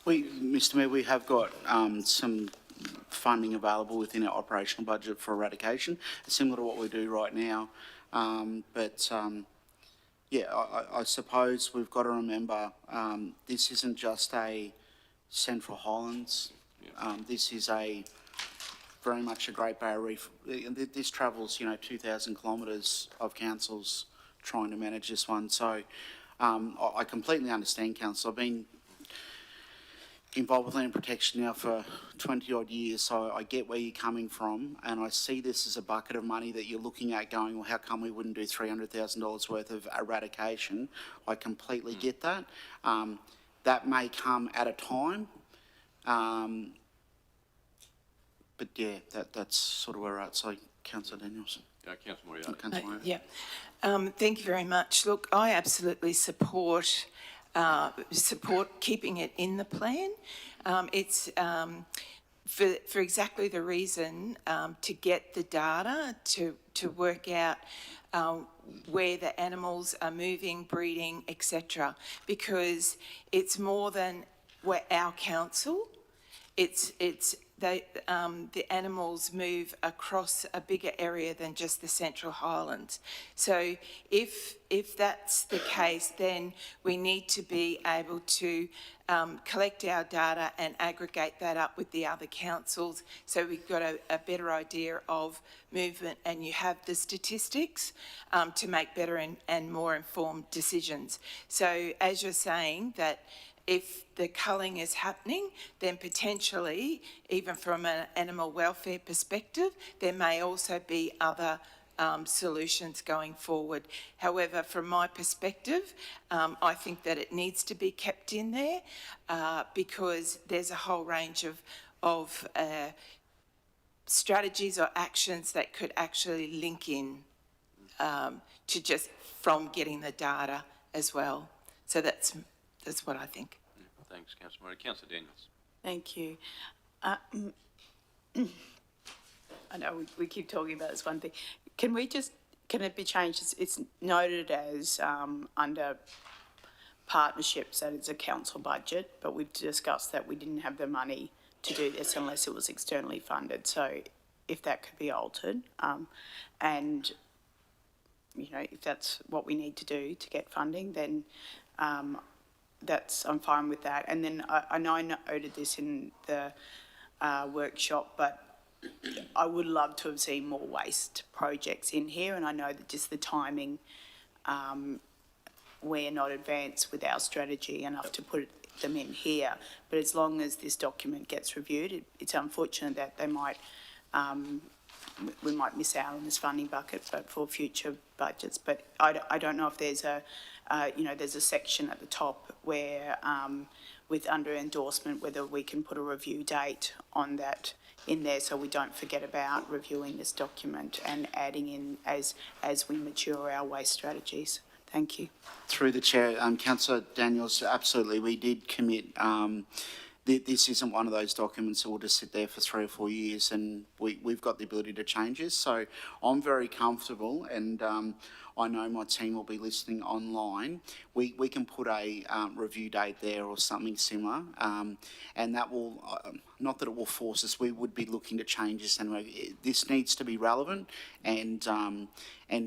Mr Mayor, we have got some funding available within our operational budget for eradication, similar to what we do right now. Yeah, I suppose we've got to remember this isn't just a Central Highlands. This is very much a Great Barrier Reef. This travels, 2,000 kilometres of councils trying to manage this one. So I completely understand, Council. I've been involved with land protection now for 20 odd years, so I get where you're coming from, and I see this as a bucket of money that you're looking at going, well, how come we wouldn't do $300,000 worth of eradication? I completely get that. That may come at a time, but yeah, that's sort of where we're at. So, Councillor Danielson. Councillor Moriarty. Councillor Moriarty. Yeah. Thank you very much. Look, I absolutely support keeping it in the plan. It's for exactly the reason to get the data to work out where the animals are moving, breeding, etc. Because it's more than our council. The animals move across a bigger area than just the Central Highlands. So if that's the case, then we need to be able to collect our data and aggregate that up with the other councils, so we've got a better idea of movement, and you have the statistics to make better and more informed decisions. So as you're saying, that if the culling is happening, then potentially, even from an animal welfare perspective, there may also be other solutions going forward. However, from my perspective, I think that it needs to be kept in there because there's a whole range of strategies or actions that could actually link in to just from getting the data as well. So that's what I think. Thanks, Councillor Murray. Councillor Daniels. Thank you. I know we keep talking about this one thing. Can it be changed? It's noted as under partnerships that it's a council budget, but we've discussed that we didn't have the money to do this unless it was externally funded. So if that could be altered, and if that's what we need to do to get funding, then I'm fine with that. And then I know I noted this in the workshop, but I would love to have seen more waste projects in here, and I know that just the timing, we're not advanced with our strategy enough to put them in here. But as long as this document gets reviewed, it's unfortunate that they might, we might miss out on this funding bucket, but for future budgets. But I don't know if there's there's a section at the top where, with under endorsement, whether we can put a review date on that in there, so we don't forget about reviewing this document and adding in as we mature our waste strategies. Thank you. Through the chair, Councillor Daniels, absolutely, we did commit. This isn't one of those documents that will just sit there for 3 or 4 years, and we've got the ability to change this. So I'm very comfortable, and I know my team will be listening online. We can put a review date there or something similar, and that will, not that it will force us, we would be looking to change this anyway. This needs to be relevant and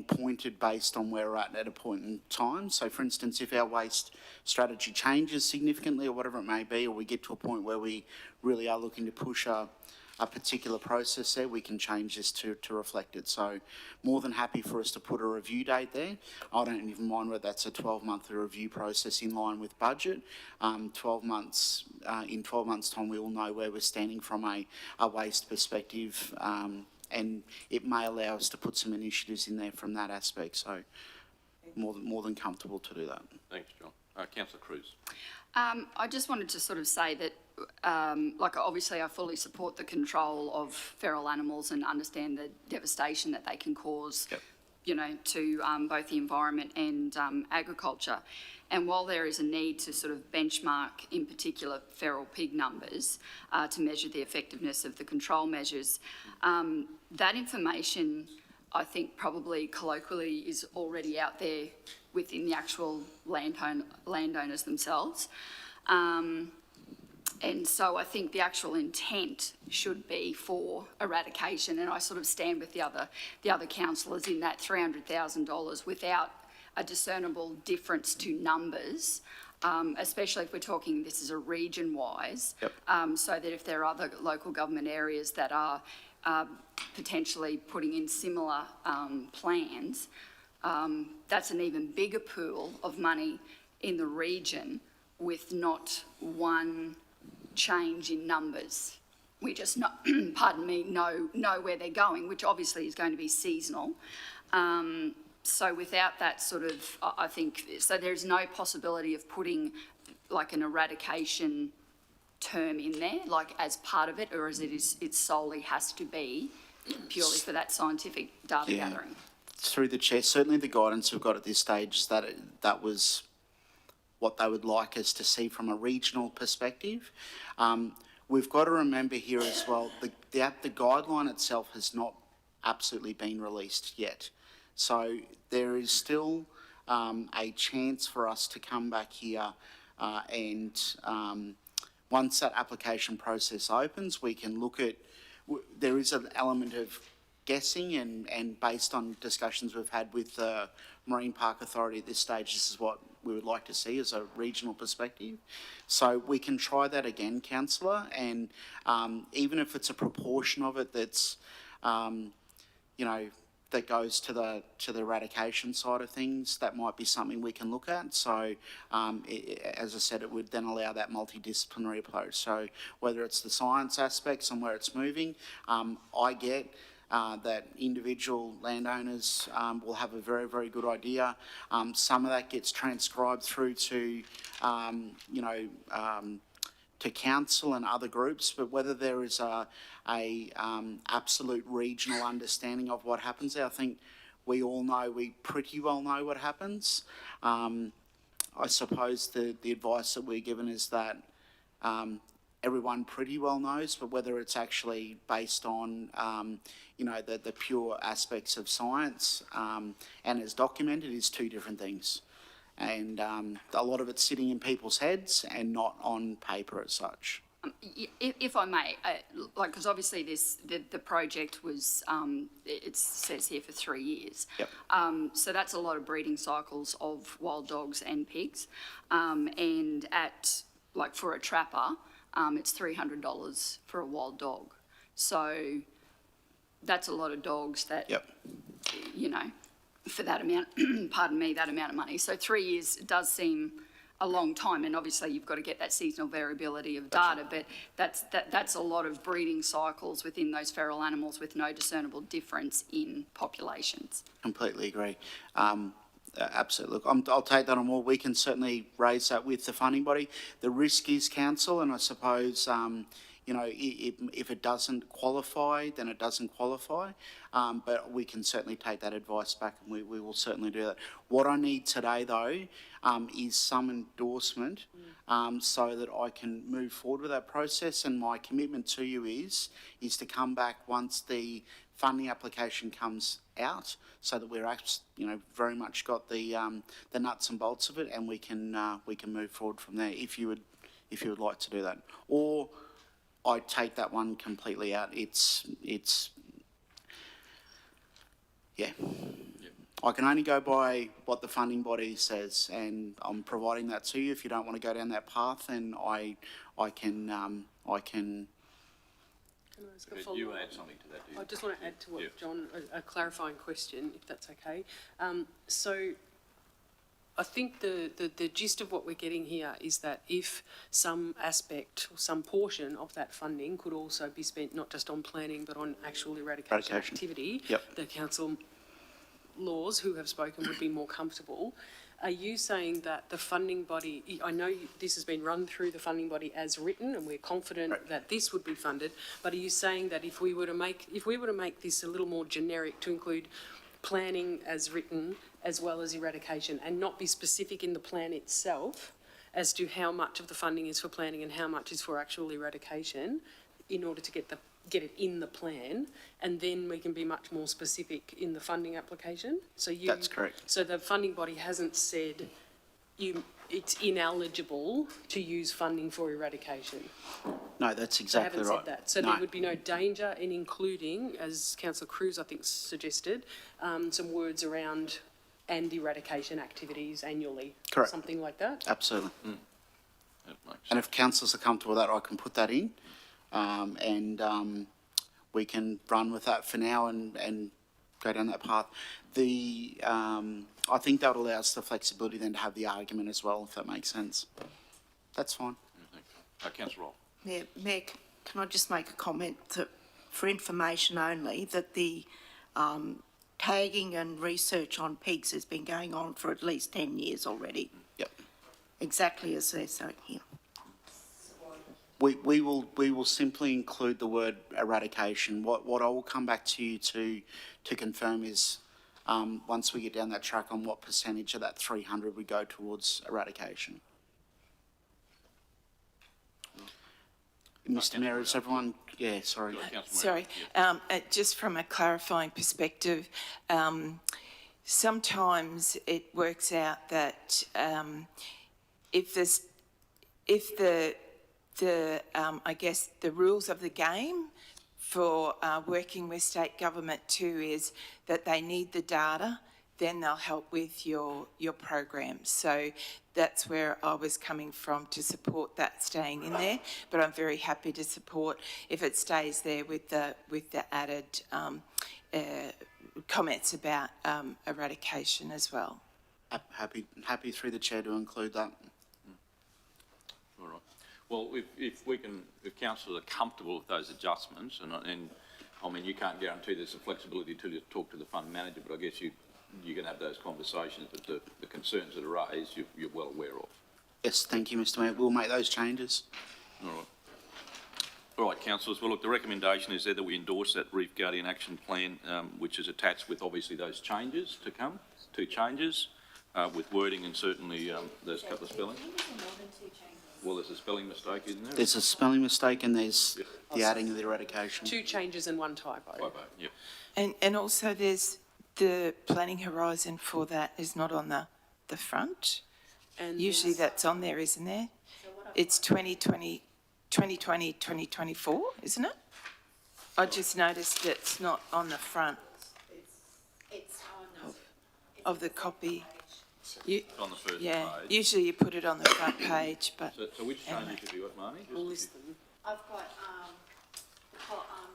pointed based on where we're at a point in time. So for instance, if our waste strategy changes significantly or whatever it may be, or we get to a point where we really are looking to push a particular process there, we can change this to reflect it. So more than happy for us to put a review date there. I don't even mind whether that's a 12-month review process in line with budget. 12 months, in 12 months' time, we will know where we're standing from a waste perspective, and it may allow us to put some initiatives in there from that aspect. So more than comfortable to do that. Thanks, John. Councillor Cruz. I just wanted to sort of say that, obviously I fully support the control of feral animals and understand the devastation that they can cause to both the environment and agriculture. And while there is a need to sort of benchmark, in particular, feral pig numbers to measure the effectiveness of the control measures, that information, I think, probably colloquially is already out there within the actual landowners themselves. And so I think the actual intent should be for eradication, and I sort of stand with the other councillors in that $300,000 without a discernible difference to numbers, especially if we're talking this is a region-wise, so that if there are other local government areas that are potentially putting in similar plans, that's an even bigger pool of money in the region with not one change in numbers. We just know, pardon me, know where they're going, which obviously is going to be seasonal. So without that sort of, I think, so there's no possibility of putting like an eradication term in there, like as part of it, or as it solely has to be purely for that scientific data gathering? Through the chair, certainly the guidance we've got at this stage is that that was what they would like us to see from a regional perspective. We've got to remember here as well, the guideline itself has not absolutely been released yet. So there is still a chance for us to come back here and once that application process opens, we can look at, there is an element of guessing and based on discussions we've had with the Marine Park Authority at this stage, this is what we would like to see as a regional perspective. So we can try that again, councillor, and even if it's a proportion of it that's, that goes to the eradication side of things, that might be something we can look at. So, as I said, it would then allow that multidisciplinary approach. So whether it's the science aspects and where it's moving, I get that individual landowners will have a very, very good idea. Some of that gets transcribed through to, to council and other groups, but whether there is a absolute regional understanding of what happens there, I think we pretty well know what happens. I suppose the advice that we're given is that everyone pretty well knows, but whether it's actually based on, the pure aspects of science and is documented is two different things. And a lot of it's sitting in people's heads and not on paper as such. If I may, because obviously the project was, it says here for 3 years. Yep. So that's a lot of breeding cycles of wild dogs and pigs. And for a trapper, it's $300 for a wild dog. So that's a lot of dogs that, for that amount, pardon me, that amount of money. So 3 years does seem a long time, and obviously you've got to get that seasonal variability of data, but that's a lot of breeding cycles within those feral animals with no discernible difference in populations. Completely agree. Absolutely. Look, I'll take that on board. We can certainly raise that with the funding body. The risk is council, and I suppose, if it doesn't qualify, then it doesn't qualify. But we can certainly take that advice back, and we will certainly do that. What I need today, though, is some endorsement so that I can move forward with that process. And my commitment to you is to come back once the funding application comes out, so that we're very much got the nuts and bolts of it, and we can move forward from there. If you would like to do that, or I take that one completely out. I can only go by what the funding body says, and I'm providing that to you. If you don't want to go down that path, then I can. Can I ask a follow-up? You add something to that, do you? I just want to add to what John, a clarifying question, if that's okay. So I think the gist of what we're getting here is that if some aspect or some portion of that funding could also be spent not just on planning but on actual eradication activity, the council laws who have spoken would be more comfortable. Are you saying that the funding body, I know this has been run through the funding body as written and we're confident that this would be funded, but are you saying that if we were to make this a little more generic to include planning as written as well as eradication, and not be specific in the plan itself as to how much of the funding is for planning and how much is for actual eradication, in order to get it in the plan, and then we can be much more specific in the funding application. So That's correct. So the funding body hasn't said it's ineligible to use funding for eradication. No, that's They exactly haven't right. said that. So No. there would be no danger in including, as Councillor Cruz, I think, suggested, some words around and eradication activities annually. Correct. Something like that. Absolutely. That makes And if councillors are comfortable with that, I can put that in. We can run with that for now and go down that path. I think that would allow us the flexibility then to have the argument as well, if that makes sense. That's fine. Councillor Roll. Mayor, can I just make a comment that, for information only, that the tagging and research on pigs has been going on for at least 10 years already, Yep. exactly as they're saying here. We will simply include the word eradication. What I will come back to you to confirm is, once we get down that track, on what percentage of that 300 we go towards eradication. Mr Mayor, is everyone, yeah, sorry. Sorry, just from a clarifying perspective, sometimes it works out that if I guess the rules of the game for working with state government too is that they need the data, then they'll help with your program. So that's where I was coming from, to support that staying in there. But I'm very happy to support if it stays there with the added comments about eradication as well. Happy through the chair to include that. All right. Well, if councillors are comfortable with those adjustments, and I mean, you can't guarantee there's a flexibility until you talk to the fund manager, but I guess you're going to have those conversations, but the concerns that are raised, you're well aware of. Yes, thank you, Mr Mayor. We'll make those changes. All right. All right, councillors. Well, look, the recommendation is there that we endorse that Reef Guardian Action Plan, which is attached with obviously those changes to come, 2 changes, with wording and certainly those couple of spellings. Well, there's a spelling mistake, isn't there? There's a spelling mistake and there's the adding of the eradication. 2 changes and 1 typo. Typo, yep. And also there's the planning horizon for that is not on the front. And Usually that's on there, isn't there? It's 2020, 2024, isn't it? I just noticed it's not on the front of the copy. On the first Yeah, page. usually you put it on the front page, but So which changes have you got, Marnie? We'll list them. I've got,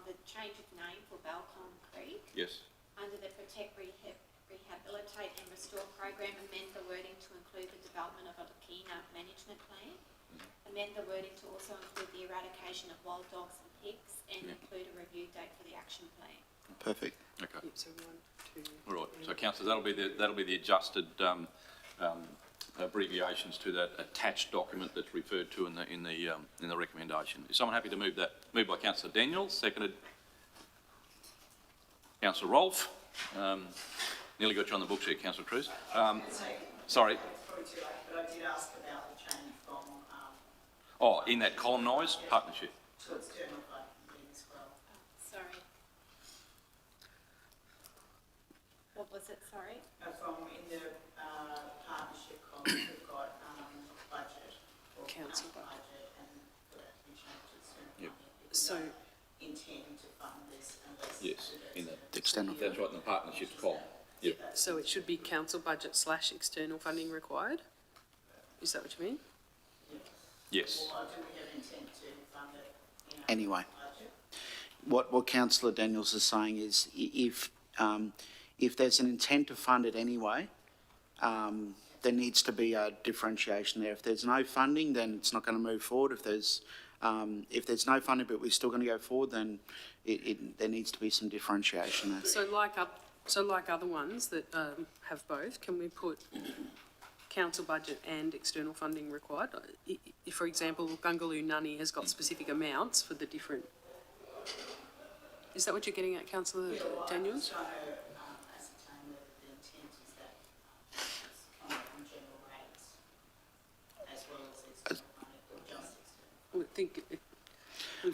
the change of name for Balcon Creek. Yes. Under the Protect, Rehabilitate and Restore program, amend the wording to include the development of a Lakina management plan. Amend the wording to also include the eradication of wild dogs and pigs, and include a review date for the action plan. Perfect. Okay. Yep, so 1, 2. All right. So, councillors, that'll be the adjusted abbreviations to that attached document that's referred to in the recommendation. Is someone happy to move that? Moved by Councillor Daniels, seconded Councillor Rolfe. Nearly got you on the books here, Councillor Cruz. Sorry. But I did ask about the change from Oh, in that columnised partnership. to external funding as well. Sorry. What was it, sorry? From in the partnership column, we've got budget or Council budget, and for that to be changed to external Yep. funding. Because So- we don't intend to fund this unless. Yes, in the External. That's right, in the partnerships column. Yep. So it should be council budget / external funding required? Is that what you mean? Yes. Or do we have intent to fund it in our Anyway. budget? What Councillor Daniels is saying is if there's an intent to fund it anyway, there needs to be a differentiation there. If there's no funding, then it's not going to move forward. If there's no funding but we're still going to go forward, then there needs to be some differentiation there. So like other ones that have both, can we put council budget and external funding required? If, for example, Gungaloo Nunny has got specific amounts for the different... Is that what you're getting at, Councillor Daniels? Trying to ascertain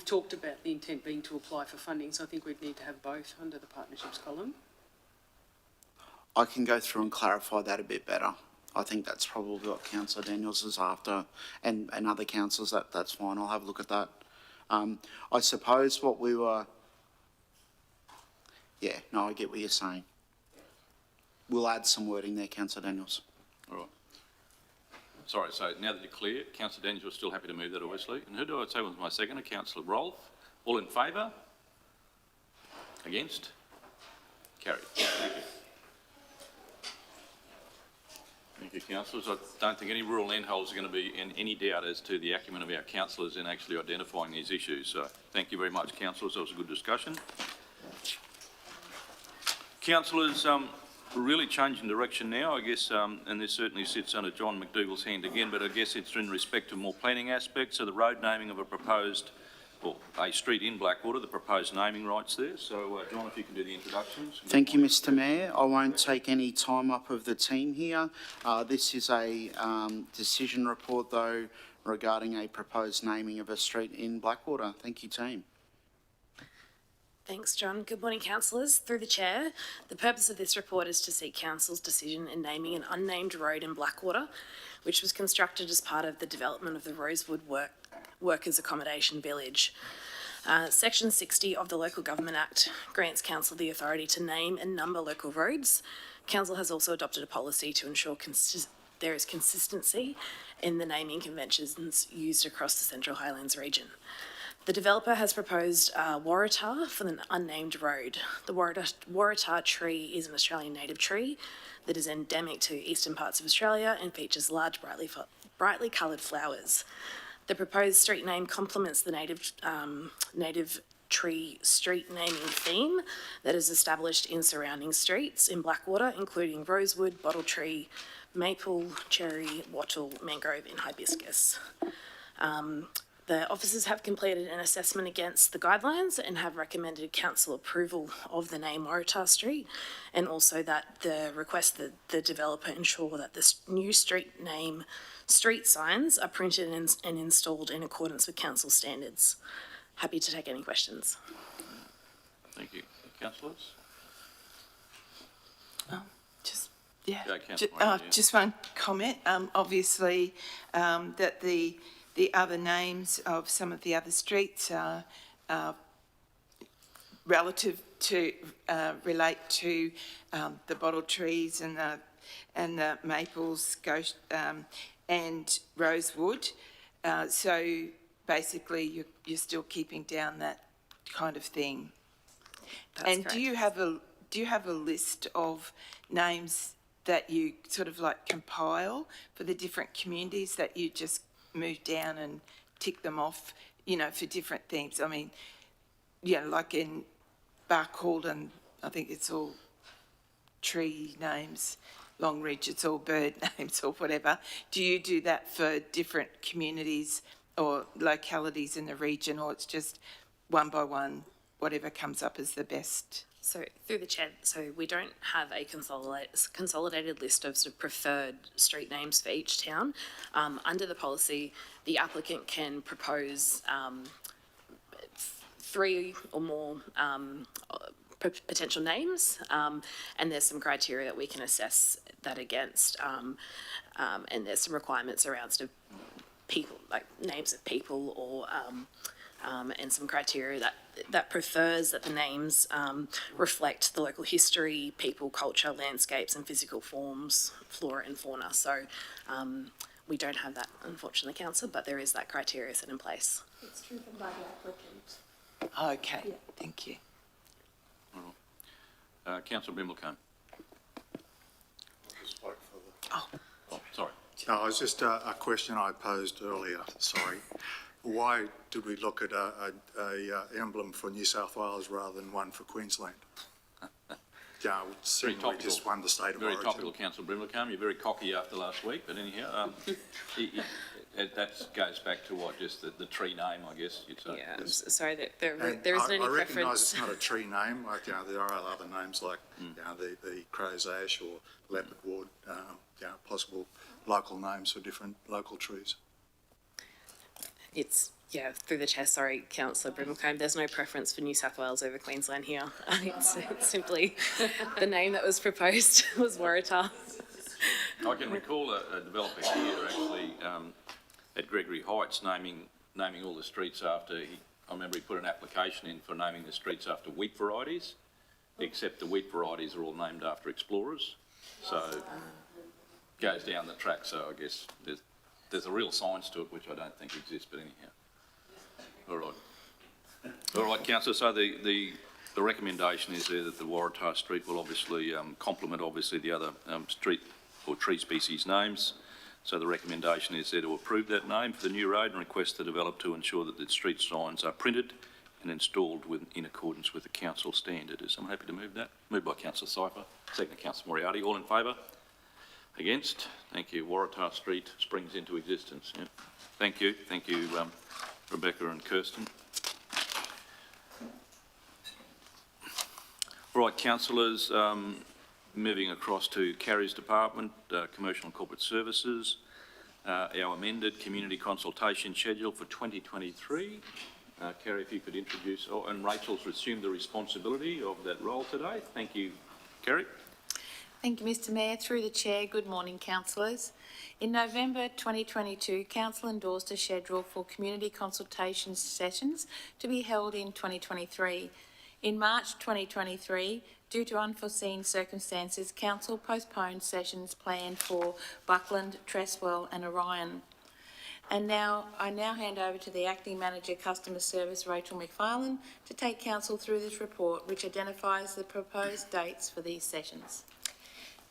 talked about the intent being to apply for funding, so I think we'd need to have both under the partnerships column. I can go through and clarify that a bit better. I think that's probably what Councillor Daniels is after, and other councillors, that's fine, I'll have a look at that. I suppose what we were, yeah, no, I get what you're saying. We'll add some wording there, Councillor Daniels. All right. Sorry, so now that you're clear, Councillor Daniels was still happy to move that, obviously. And who do I say was my seconder? Councillor Rolfe. All in favour? Against? Carried. Thank you. Thank you, councillors. I don't think any rural land holders are going to be in any doubt as to the acumen of our councillors in actually identifying these issues. So thank you very much, councillors. That was a good discussion. Councillors, we're really changing direction now, I guess, and this certainly sits under John McDougall's hand again, but I guess it's in respect to more planning aspects of the road naming of a proposed, well, a street in Blackwater, the proposed naming rights there. So, John, if you can do the introductions. Thank you, Mr Mayor. I won't take any time up of the team here. This is a decision report, though, regarding a proposed naming of a street in Blackwater. Thank you, team. Thanks, John. Good morning, councillors. Through the chair, the purpose of this report is to seek council's decision in naming an unnamed road in Blackwater, which was constructed as part of the development of the Rosewood Workers' Accommodation Village. Section 60 of the Local Government Act grants council the authority to name and number local roads. Council has also adopted a policy to ensure there is consistency in the naming conventions used across the Central Highlands region. The developer has proposed Waratah for the unnamed road. The Waratah tree is an Australian native tree that is endemic to eastern parts of Australia and features large, brightly coloured flowers. The proposed street name complements the native tree street naming theme that is established in surrounding streets in Blackwater, including rosewood, bottle tree, maple, cherry, wattle, mangrove and hibiscus. The officers have completed an assessment against the guidelines and have recommended council approval of the name Waratah Street, and also that the request that the developer ensure that the new street name street signs are printed and installed in accordance with council standards. Happy to take any questions. Thank you. Councillors? Just one comment. Obviously, that the other names of some of the other streets are relative to relate to the bottle trees and the maples, and rosewood. So basically, you're still keeping down that kind of thing. That's and correct. do you have a list of names that you sort of like compile for the different communities that you just move down and tick them off, you know, for different things? I mean, you know, like in Barcaldine, I think it's all tree names. Longridge, it's all bird names or whatever. Do you do that for different communities or localities in the region, or it's just one by one, whatever comes up as the best? So through the chair, so we don't have a consolidated list of sort of preferred street names for each town. Under the policy, the applicant can propose 3 or more potential names, and there's some criteria that we can assess that against, and there's some requirements around sort of people, like names of people, or and some criteria that prefers that the names reflect the local history, people, culture, landscapes and physical forms, flora and fauna. So we don't have that, unfortunately, council, but there is that criteria set in place. It's driven by the applicant. Okay, thank you. Councillor Brimblecombe. Oh, sorry. No, it was just a question I posed earlier, sorry. Why did we look at a emblem for New South Wales rather than one for Queensland? Yeah, it seemed we just won the state of origin. Very topical, Councillor Brimblecombe. You're very cocky after last week, but anyhow, that goes back to what, just the tree name, I guess you'd say. Yeah, I'm sorry that there isn't any I recognise preference. it's not a tree name, like, you know, there are other names like, you know, the crow's ash or leopard wood, you know, possible local names for different local trees. it's, yeah, through the chair, sorry, Councillor Brimacombe, there's no preference for New South Wales over Queensland here. It's simply the name that was proposed was Waratah. I can recall a developer here actually at Gregory Heights naming all the streets after, I remember he put an application in for naming the streets after wheat varieties, except the wheat varieties are all named after explorers. So goes down the track, so I guess there's a real science to it, which I don't think exists, but anyhow. All right. All right, councillor, so the recommendation is there that the Waratah Street will obviously complement obviously the other street or tree species names. So the recommendation is there to approve that name for the new road and request the developer to ensure that the street signs are printed and installed in accordance with the council standard. Is someone happy to move that? Moved by councillor Cypher, second councillor Moriarty. All in favour? Against? Thank you. Waratah Street springs into existence. Yep. Thank you. Thank you, Rebecca and Kirsten. All right, councillors, moving across to Carrie's department, Commercial and Corporate Services, our amended community consultation schedule for 2023. Carrie, if you could introduce, and Rachel's assumed the responsibility of that role today. Thank you, Carrie. Thank you, Mr Mayor. Through the chair, good morning, councillors. In November 2022, council endorsed a schedule for community consultation sessions to be held in 2023. In March 2023, due to unforeseen circumstances, council postponed sessions planned for Buckland, Treswell and Orion. And I now hand over to the Acting Manager Customer Service, Rachel McFarlane, to take council through this report, which identifies the proposed dates for these sessions.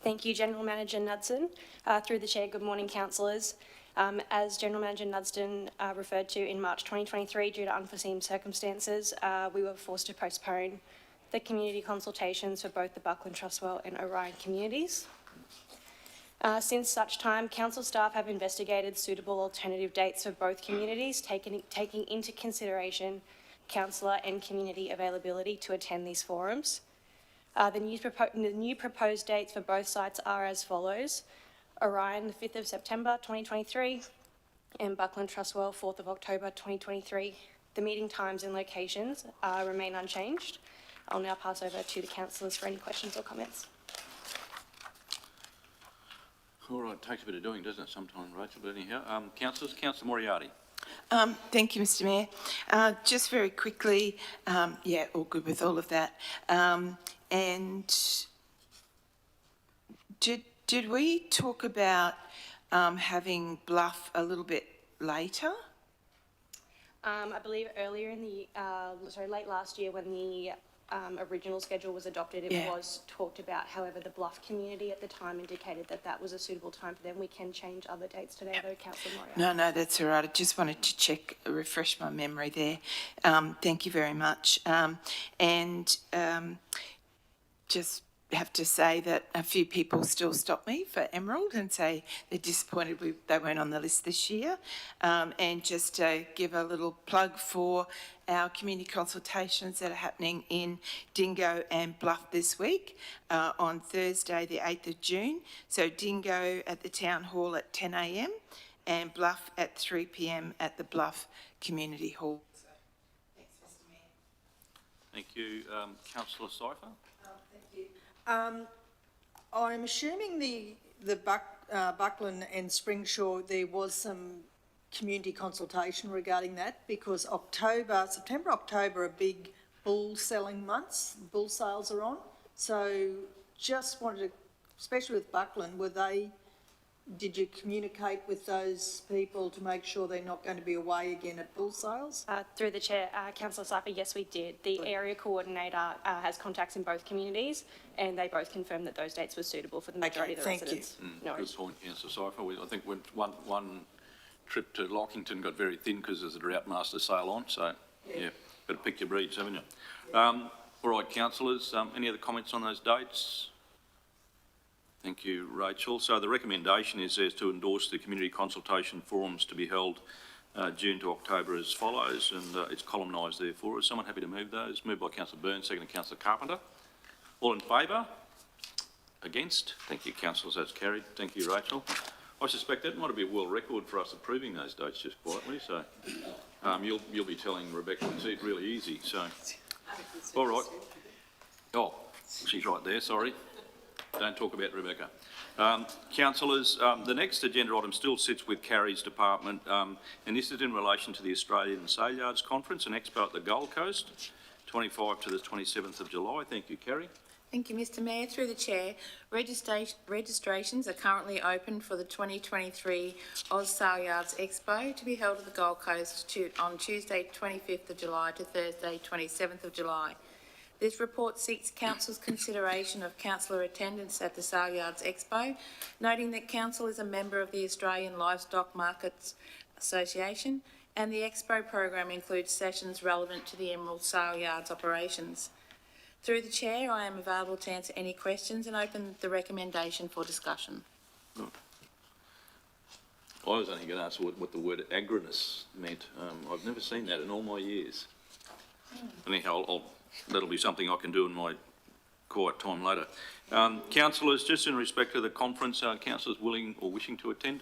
Thank you, General Manager Nudston. Through the chair, good morning, councillors. As General Manager Nudston referred to, in March 2023, due to unforeseen circumstances, we were forced to postpone the community consultations for both the Buckland, Trustwell and Orion communities. Since such time, council staff have investigated suitable alternative dates for both communities, taking into consideration councillor and community availability to attend these forums. The new proposed dates for both sites are as follows: Orion, the 5th of September 2023, and Buckland Trustwell, 4th of October 2023. The meeting times and locations remain unchanged. I'll now pass over to the councillors for any questions or comments. All right, takes a bit of doing, doesn't it, sometimes, Rachel? But anyhow, councillors, councillor Moriarty. Thank you, Mr Mayor. Just very quickly, yeah, all good with all of that. And did we talk about having Bluff a little bit later? I believe earlier in the, late last year when the original schedule was adopted, it was talked about. However, the Bluff community at the time indicated that that was a suitable time for them. We can change other dates today, though, Councillor Moriarty. No, that's all right. I just wanted to check, refresh my memory there. Thank you very much. Just have to say that a few people still stop me for Emerald and say they're disappointed they weren't on the list this year. And just to give a little plug for our community consultations that are happening in Dingo and Bluff this week on Thursday the 8th of June. So Dingo at the Town Hall at 10 a.m. and Bluff at 3 p.m. at the Bluff Community Hall. So, thanks, Mr Mayor. Thank you. Councillor Cypher. I'm assuming the Buckland and Springshaw, there was some community consultation regarding that, because September, October are big bull selling months. Bull sales are on. So just wanted to, especially with Buckland, did you communicate with those people to make sure they're not going to be away again at bull sales? Through the chair, Councillor Cypher, yes, we did. The area coordinator has contacts in both communities, and they both confirmed that those dates were suitable for the majority of the residents. Good point, Councillor Cypher. I think when one trip to Lockington got very thin because there's a drought master sale on, so yeah, better pick your breeds, haven't you? All right, councillors, any other comments on those dates? Thank you, Rachel. So the recommendation is to endorse the community consultation forums to be held June to October as follows, and it's columnised there for us. Someone happy to move those? Moved by Councillor Burns, second to Councillor Carpenter. All in favour? Against? Thank you, councillors. That's carried. Thank you, Rachel. I suspect that might be a world record for us approving those dates just quietly, so you'll be telling Rebecca it's really easy, so. All right. Oh, she's right there, sorry. Don't talk about Rebecca. Councillors, the next agenda item still sits with Carrie's department, and this is in relation to the Australian Sale Yards Conference and Expo at the Gold Coast, 25 to the 27th of July. Thank you, Carrie. Thank you, Mr Mayor. Through the Chair, registrations are currently open for the 2023 Oz Sale Yards Expo to be held at the Gold Coast on Tuesday 25th of July to Thursday 27th of July. This report seeks Council's consideration of councillor attendance at the Sale Yards Expo, noting that Council is a member of the Australian Livestock Markets Association and the Expo program includes sessions relevant to the Emerald Sale Yards operations. Through the Chair, I am available to answer any questions and open the recommendation for discussion. I was only going to ask what the word agriness meant. I've never seen that in all my years. Anyhow, that'll be something I can do in my quiet time later. Councillors, just in respect to the conference, councillors willing or wishing to attend,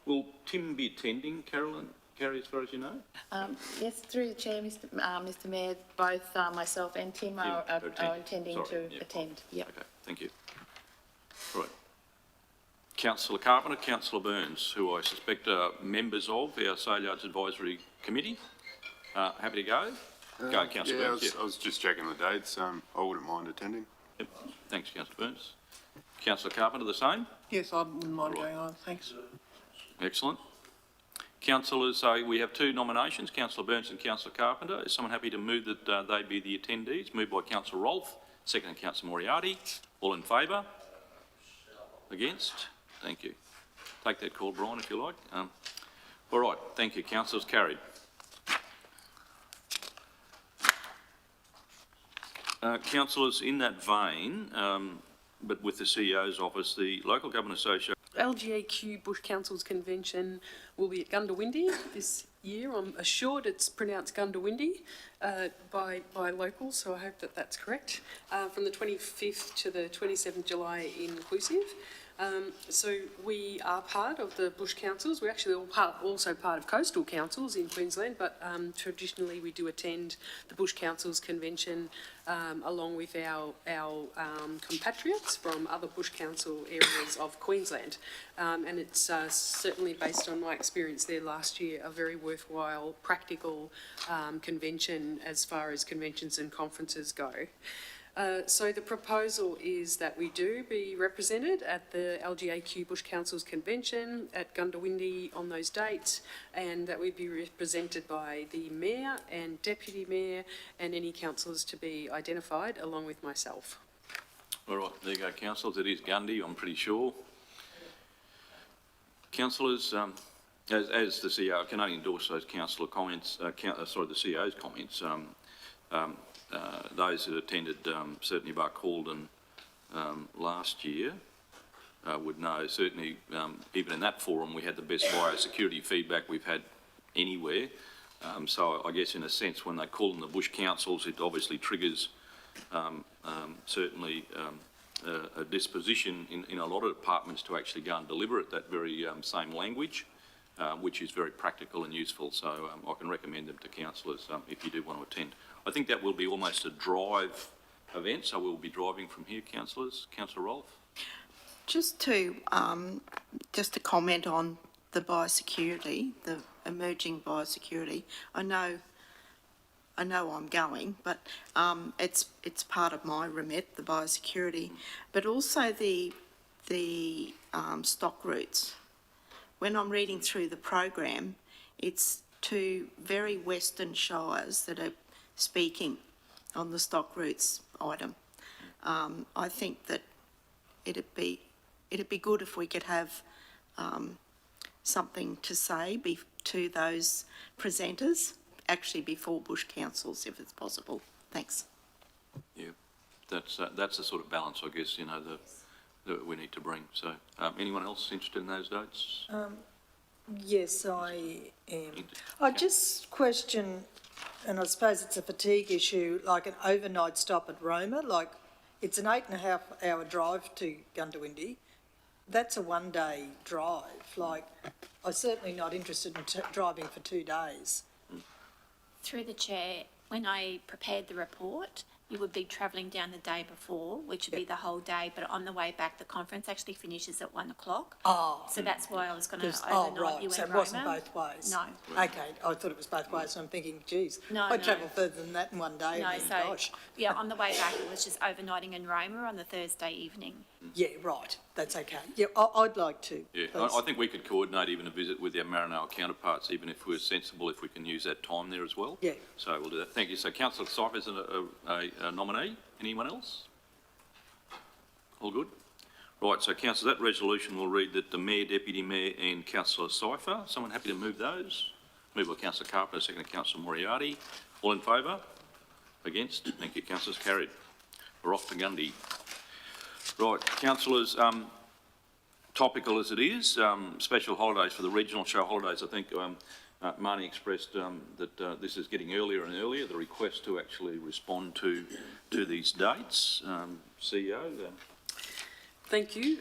will Tim be attending, Carrie, as far as you know? Yes, through the Chair, Mr Mayor, both myself and Tim are intending to attend. Yep. Okay, thank you. Right. Councillor Carpenter, Councillor Burns, who I suspect are members of our Sale Yards Advisory Committee. Happy to go? Go, Councillor Burns. I was just checking the dates. I wouldn't mind attending. Yep. Thanks, Councillor Burns. Councillor Carpenter, the same? Yes, I wouldn't mind going on, thanks. Excellent. Councillors, we have two nominations, Councillor Burns and Councillor Carpenter. Is someone happy to move that they be the attendees? Moved by Councillor Rolfe, seconded Councillor Moriarty. All in favour? Against? Thank you. Take that call, Brian, if you like. All right, thank you. Councillors, carried. Councillors, in that vein, but with the CEO's office, the Local Government Association. LGAQ Bush Councils Convention will be at Gundawindi this year. I'm assured it's pronounced Gundawindi by locals, so I hope that that's correct. From the 25th to the 27th July inclusive. So we are part of the Bush Councils. We're actually also part of coastal councils in Queensland, but traditionally we do attend the Bush Councils Convention along with our compatriots from other Bush Council areas of Queensland. And it's certainly, based on my experience there last year, a very worthwhile, practical convention as far as conventions and conferences go. So the proposal is that we do be represented at the LGAQ Bush Councils Convention at Gundawindi on those dates, and that we be represented by the Mayor and Deputy Mayor and any councillors to be identified, along with myself. All right, there you go, councillors. It is Gundy, I'm pretty sure. Councillors, as the CEO, I can only endorse those councillor comments, the CEO's comments. Those that attended certainly Buck Halden last year would know, certainly even in that forum we had the best biosecurity feedback we've had anywhere. So I guess in a sense when they call them the Bush Councils, it obviously triggers certainly a disposition in a lot of departments to actually go and deliver it, that very same language, which is very practical and useful. So I can recommend them to councillors if you do want to attend. I think that will be almost a drive event, so we'll be driving from here, councillors. Councillor Rolfe? Just to comment on the biosecurity, the emerging biosecurity. I know I'm going, but it's part of my remit, the biosecurity, but also the stock routes. When I'm reading through the program, it's two very Western shires that are speaking on the stock routes item. I think that it'd be good if we could have something to say to those presenters, actually before Bush Councils, if it's possible. Thanks. Yeah, that's the sort of balance, I guess, you know, that we need to bring. So, anyone else interested in those dates? Yes, I am. I just question, and I suppose it's a fatigue issue, like an overnight stop at Roma, like it's an 8.5 hour drive to Gundawindi, that's a one-day drive. Like, I'm certainly not interested in driving for 2 days. Through the chair, when I prepared the report, you would be travelling down the day before, which would be the whole day, but on the way back, the conference actually finishes at 1 o'clock. Oh. So that's why I was going to Oh, overnight right, you so in it wasn't Roma. both ways? No. Okay, I thought it was both ways, and I'm thinking, geez, No, I no. travel further than that in one day, No, I mean, so, gosh. yeah, on the way back, it was just overnighting in Roma on the Thursday evening. Yeah, right, that's okay. Yeah, I'd like to, Yeah, please. I think we could coordinate even a visit with our Marinale counterparts, even if we're sensible, if we can use that time there as well. Yeah. So we'll do that. Thank you. So Councillor Sypher is a nominee. Anyone else? All good? Right, so Councillor, that resolution will read that the Mayor, Deputy Mayor and Councillor Sypher, someone happy to move those? Moved by Councillor Carpenter, second Councillor Moriarty. All in favour? Against? Thank you, Councillors. Carried. We're off to Gundy. Right, councillors, topical as it is, special holidays for the regional show holidays. I think Marnie expressed that this is getting earlier and earlier, the request to actually respond to these dates. CEO? Thank you.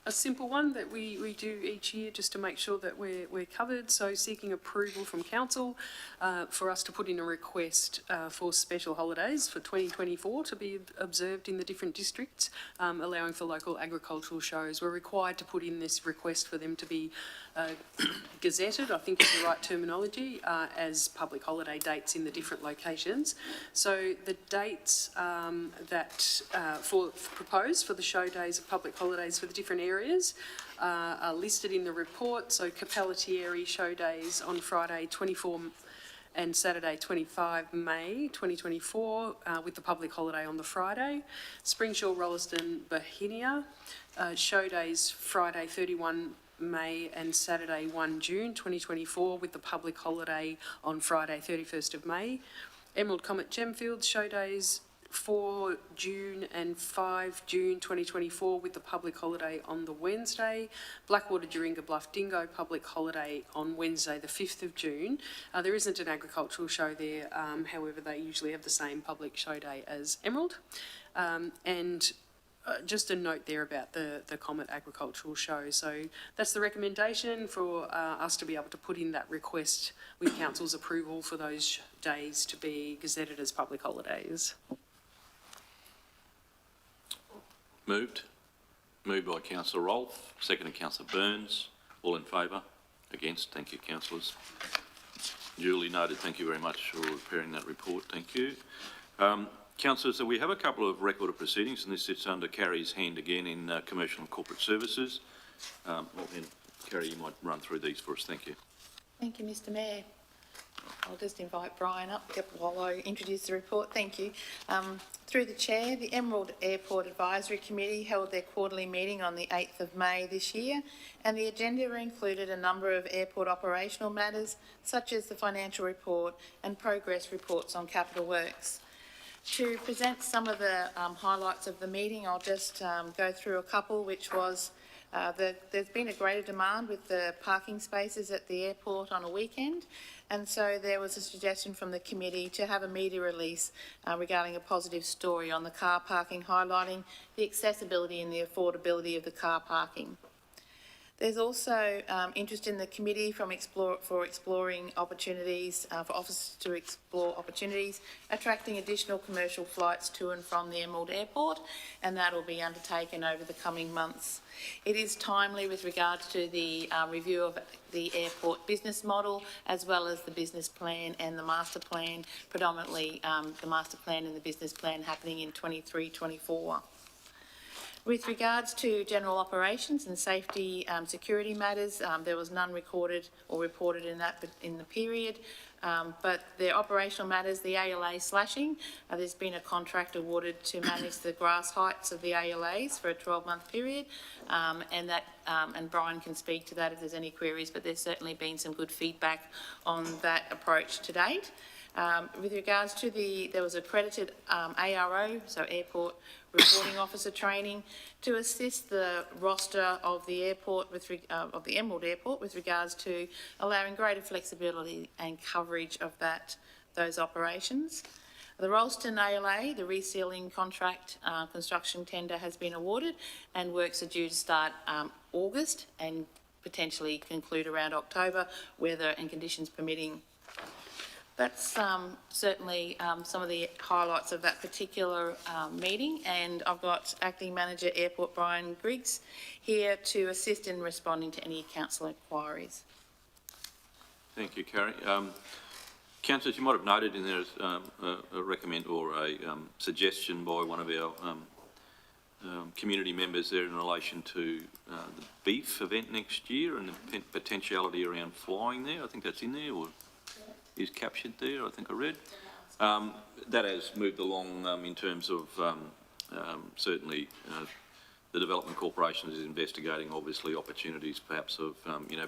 A simple one that we do each year just to make sure that we're covered. So seeking approval from council for us to put in a request for special holidays for 2024 to be observed in the different districts, allowing for local agricultural shows. We're required to put in this request for them to be gazetted, I think is the right terminology, as public holiday dates in the different locations. So the dates that proposed for the show days of public holidays for the different areas are listed in the report. So Capella Thierry show days on Friday 24 and Saturday 25 May 2024 with the public holiday on the Friday. Springshaw, Rolleston, Bohinia show days Friday 31 May and Saturday 1 June 2024 with the public holiday on Friday 31st of May. Emerald Comet Gemfields show days 4 June and 5 June 2024 with the public holiday on the Wednesday. Blackwater Doringa Bluff Dingo public holiday on Wednesday the 5th of June. There isn't an agricultural show there, however they usually have the same public show day as Emerald. Just a note there about the Comet Agricultural Show. So that's the recommendation for us to be able to put in that request with council's approval for those days to be gazetted as public holidays. Moved. Moved by Councillor Rolfe, seconded Councillor Burns. All in favour? Against? Thank you, councillors. Duly noted. Thank you very much for preparing that report. Thank you. Councillors, we have a couple of record of proceedings, and this sits under Carrie's hand again in Commercial and Corporate Services. Carrie, you might run through these for us. Thank you. Thank you, Mr Mayor. I'll just invite Brian up while I introduce the report. Thank you. Through the Chair, the Emerald Airport Advisory Committee held their quarterly meeting on the 8th of May this year, and the agenda included a number of airport operational matters, such as the financial report and progress reports on capital works. To present some of the highlights of the meeting, I'll just go through a couple, which was there's been a greater demand with the parking spaces at the airport on a weekend, and so there was a suggestion from the committee to have a media release regarding a positive story on the car parking, highlighting the accessibility and the affordability of the car parking. There's also interest in the committee for exploring opportunities, for officers to explore opportunities, attracting additional commercial flights to and from the Emerald Airport, and that will be undertaken over the coming months. It is timely with regards to the review of the airport business model, as well as the business plan and the master plan, predominantly the master plan and the business plan happening in 23-24. With regards to general operations and safety security matters, there was none recorded or reported in the period, but the operational matters, the ALA slashing, there's been a contract awarded to manage the grass heights of the ALAs for a 12-month period, and Brian can speak to that if there's any queries, but there's certainly been some good feedback on that approach to date. With regards to there was accredited ARO, so Airport Reporting Officer training, to assist the roster of the airport of the Emerald Airport with regards to allowing greater flexibility and coverage of those operations. The Rolleston ALA, the resealing contract construction tender has been awarded and works are due to start August and potentially conclude around October, weather and conditions permitting. That's certainly some of the highlights of that particular meeting, and I've got Acting Manager Airport Brian Griggs here to assist in responding to any council inquiries. Thank you, Carrie. Councillors, you might have noted in there a recommend or a suggestion by one of our community members there in relation to the beef event next year and the potentiality around flying there. I think that's in there, or is captured there, I think I read. That has moved along in terms of certainly the Development Corporation is investigating obviously opportunities perhaps of,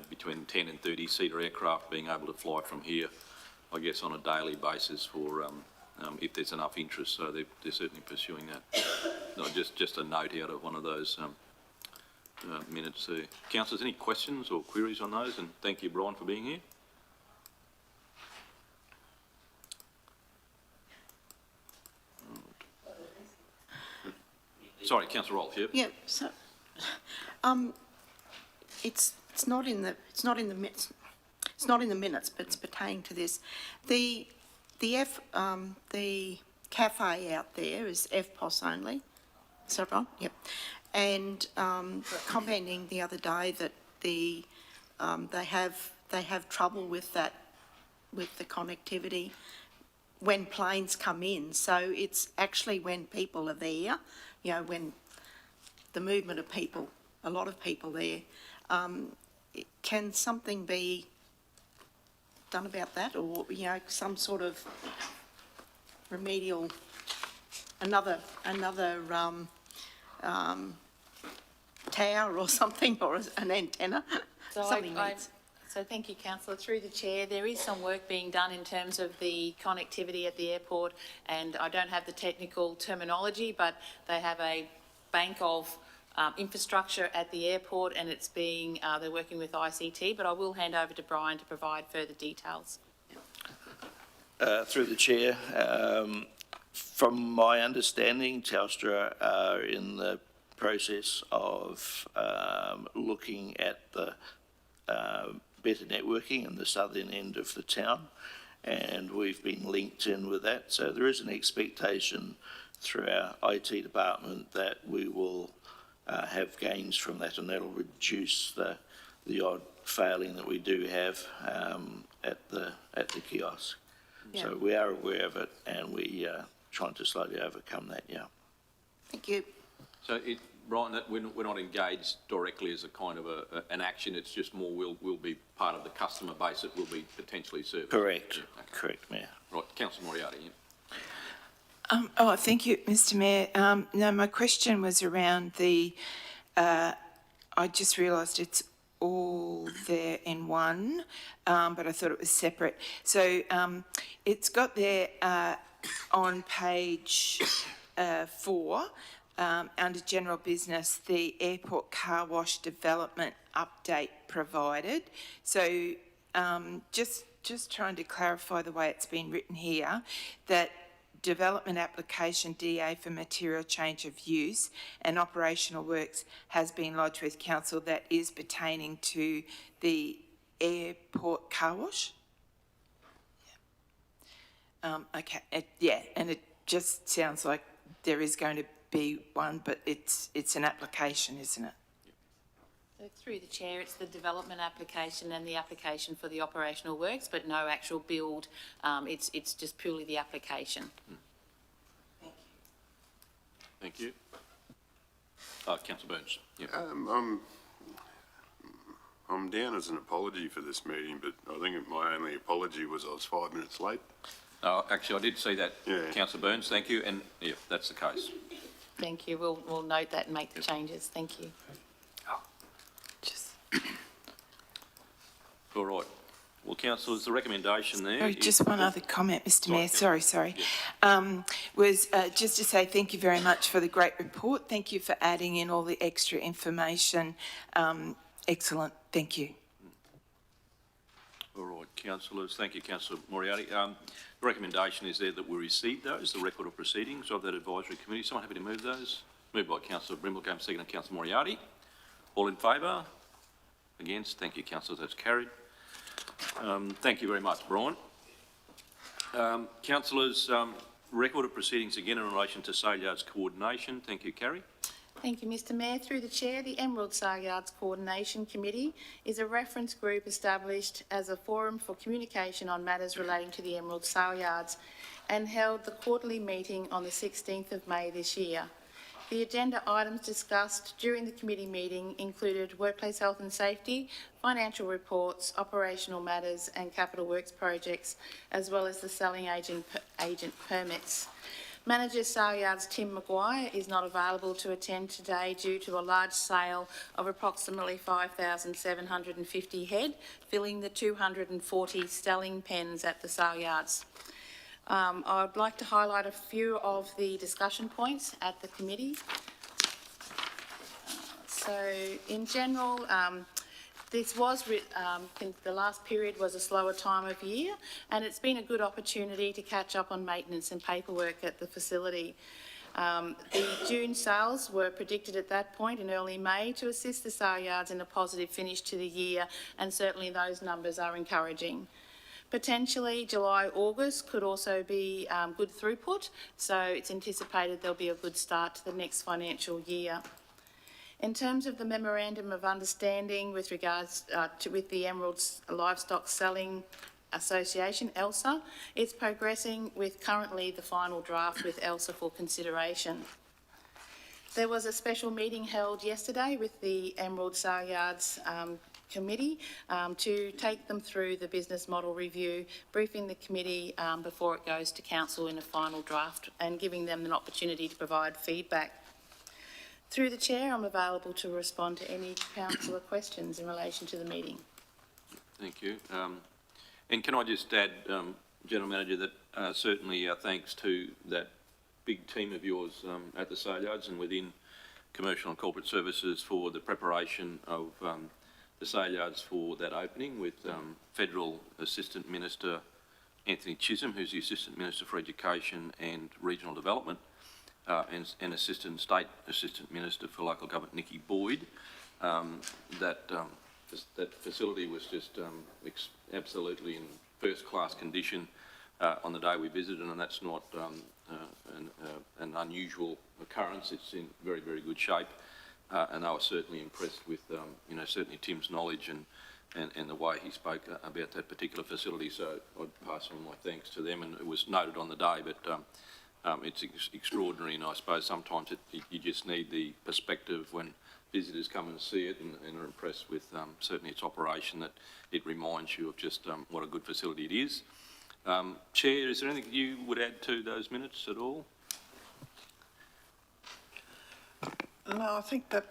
between 10 and 30 seater aircraft being able to fly from here, I guess, on a daily basis for if there's enough interest. So they're certainly pursuing that. No, just a note out of one of those minutes there. Councillors, any questions or queries on those? And thank you, Brian, for being here. Sorry, Councillor Rolfe, yep. Yeah, so, it's not in the minutes, but it's pertaining to this. The cafe out there is FPOS only. Is that right? Yep. And commenting the other day that they have trouble with that, with the connectivity when planes come in. So it's actually when people are there, when the movement of people, a lot of people there, can something be done about that, or some sort of remedial, another tower or something, or an antenna? So thank you, Councillor. Through the chair, there is some work being done in terms of the connectivity at the airport, and I don't have the technical terminology, but they have a bank of infrastructure at the airport, and it's being, they're working with ICT, but I will hand over to Brian to provide further details. Through the chair, from my understanding, Telstra are in the process of looking at the better networking in the southern end of the town, and we've been linked in with that. So there is an expectation through our IT department that we will have gains from that, and that'll reduce the odd failing that we do have at the kiosk. Yeah. So we are aware of it, and we are trying to slowly overcome that. Yeah. Thank you. So, Brian, that we're not engaged directly as a kind of an action. It's just more we'll be part of the customer base that will be potentially serviced. Correct. Yeah, okay. Correct, Mayor. Right, Councillor Moriarty. Yeah. Thank you, Mr. Mayor. No, my question was around the. I just realised it's all there in one, but I thought it was separate. So it's got there on page 4. Under general business, the airport car wash development update provided. So just trying to clarify the way it's been written here, that development application DA for material change of use and operational works has been lodged with council that is pertaining to the airport car wash? Yeah. Okay, and it just sounds like there is going to be one, but it's an application, isn't it? So through the chair, it's the development application and the application for the operational works, but no actual build. It's just purely the application. Thank you. Councillor Burns. Yeah. I'm down as an apology for this meeting, but I think my only apology was I was 5 minutes late. Actually, I did see that, yeah. Councillor Burns. Thank you, and yeah, that's the case. Thank you. We'll note that and make the changes. Thank you. All right. Well, councillors, the recommendation there. Sorry, just one other comment, Mr. Mayor. Sorry. Yeah. Was just to say thank you very much for the great report. Thank you for adding in all the extra information. Excellent. Thank you. All right, councillors. Thank you, Councillor Moriarty. The recommendation is there that we receive those, the record of proceedings of that advisory committee. Someone happy to move those? Moved by Councillor Brimblecombe, seconded by Councillor Moriarty. All in favour? Against? Thank you, councillors. That's carried. Thank you very much, Brian. Councillors, record of proceedings again in relation to sale yards coordination. Thank you, Carrie. Thank you, Mr Mayor. Through the Chair, the Emerald Sale Yards Coordination Committee is a reference group established as a forum for communication on matters relating to the Emerald Sale Yards and held the quarterly meeting on the 16th of May this year. The agenda items discussed during the committee meeting included workplace health and safety, financial reports, operational matters and capital works projects, as well as the selling agent permits. Manager Sale Yards Tim Maguire is not available to attend today due to a large sale of approximately 5,750 head, filling the 240 selling pens at the sale yards. I would like to highlight a few of the discussion points at the committee. So in general, this was, the last period was a slower time of year, and it's been a good opportunity to catch up on maintenance and paperwork at the facility. The June sales were predicted at that point in early May to assist the sale yards in a positive finish to the year, and certainly those numbers are encouraging. Potentially July, August could also be good throughput, so it's anticipated there'll be a good start to the next financial year. In terms of the Memorandum of Understanding with regards with the Emerald Livestock Selling Association, ELSA, it's progressing with currently the final draft with ELSA for consideration. There was a special meeting held yesterday with the Emerald Sale Yards Committee to take them through the business model review, briefing the committee before it goes to council in a final draft and giving them an opportunity to provide feedback. Through the Chair, I'm available to respond to any councillor questions in relation to the meeting. Thank you. And can I just add, General Manager, that certainly thanks to that big team of yours at the sale yards and within commercial and corporate services for the preparation of the sale yards for that opening with Federal Assistant Minister Anthony Chisholm, who's the Assistant Minister for Education and Regional Development, and State Assistant Minister for Local Government, Nikki Boyd. That facility was just absolutely in first-class condition on the day we visited, and that's not an unusual occurrence. It's in very, very good shape, and I was certainly impressed with, certainly Tim's knowledge and the way he spoke about that particular facility. So I'd pass on my thanks to them, and it was noted on the day, but it's extraordinary, and I suppose sometimes you just need the perspective when visitors come and see it and are impressed with certainly its operation, that it reminds you of just what a good facility it is. Chair, is there anything you would add to those minutes at all? No, I think that